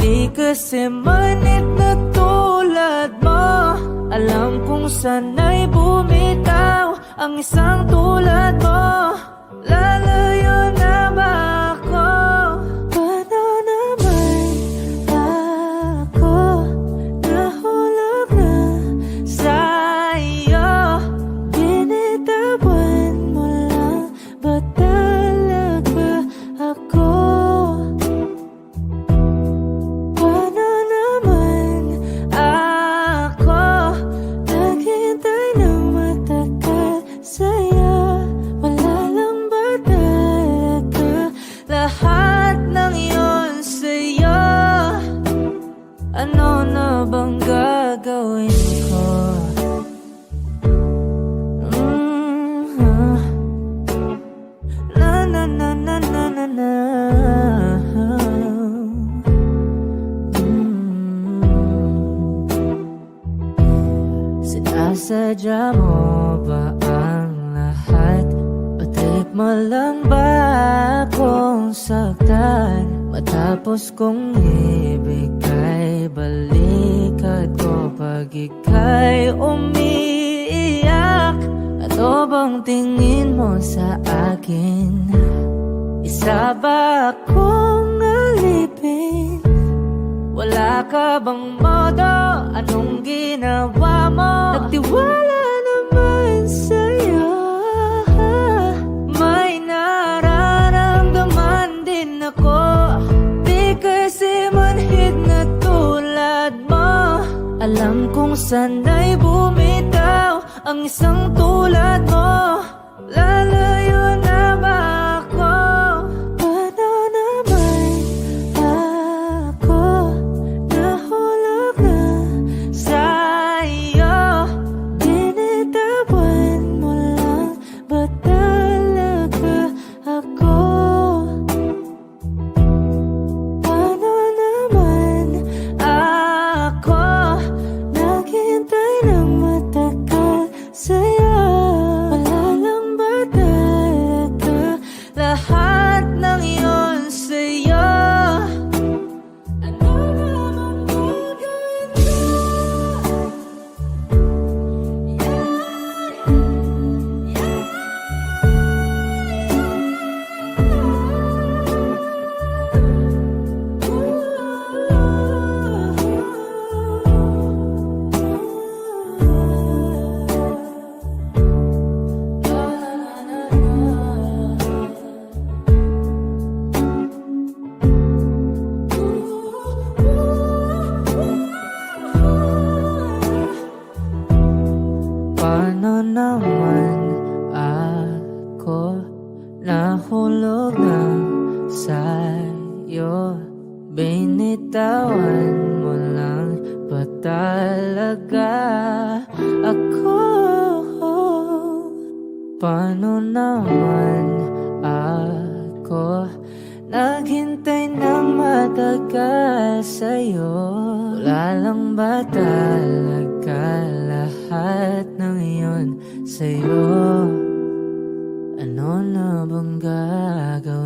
di kasi manit na tulad mo. Alam kong sana'y bumitaw ang isang tulad mo. Lalayo na ba ako? Paano naman ako nahulog na sa'yo? Binitawan mo lang ba talaga ako? Paano naman ako naghintay ng matagal sa'yo? Wala lang ba talaga lahat ng yun sa'yo? Ano na bang gagawin ko? Na na na na na na na. Sinasadya mo ba ang lahat? O trip mo lang ba akong saktan? Matapos kong ibigay balikat ko pag ika'y umiiyak. Ano bang tingin mo sa akin? Isa ba akong alipin? Wala ka bang modo? Anong ginawa mo? Nagtiwala naman sa'yo. May nararamdaman din ako, di kasi manhid na tulad mo. Alam kong sana'y bumitaw ang isang tulad mo. Lalayo na ba ako? Paano naman ako nahulog na sa'yo? Binitawan mo lang Paano naman ako nahulog ng sa'yo? Binitawan mo lang ba talaga ako? Paano naman ako naghintay ng matagal sa'yo? Wala lang ba talaga lahat ng iyon sa'yo? Ano na bang gagawin?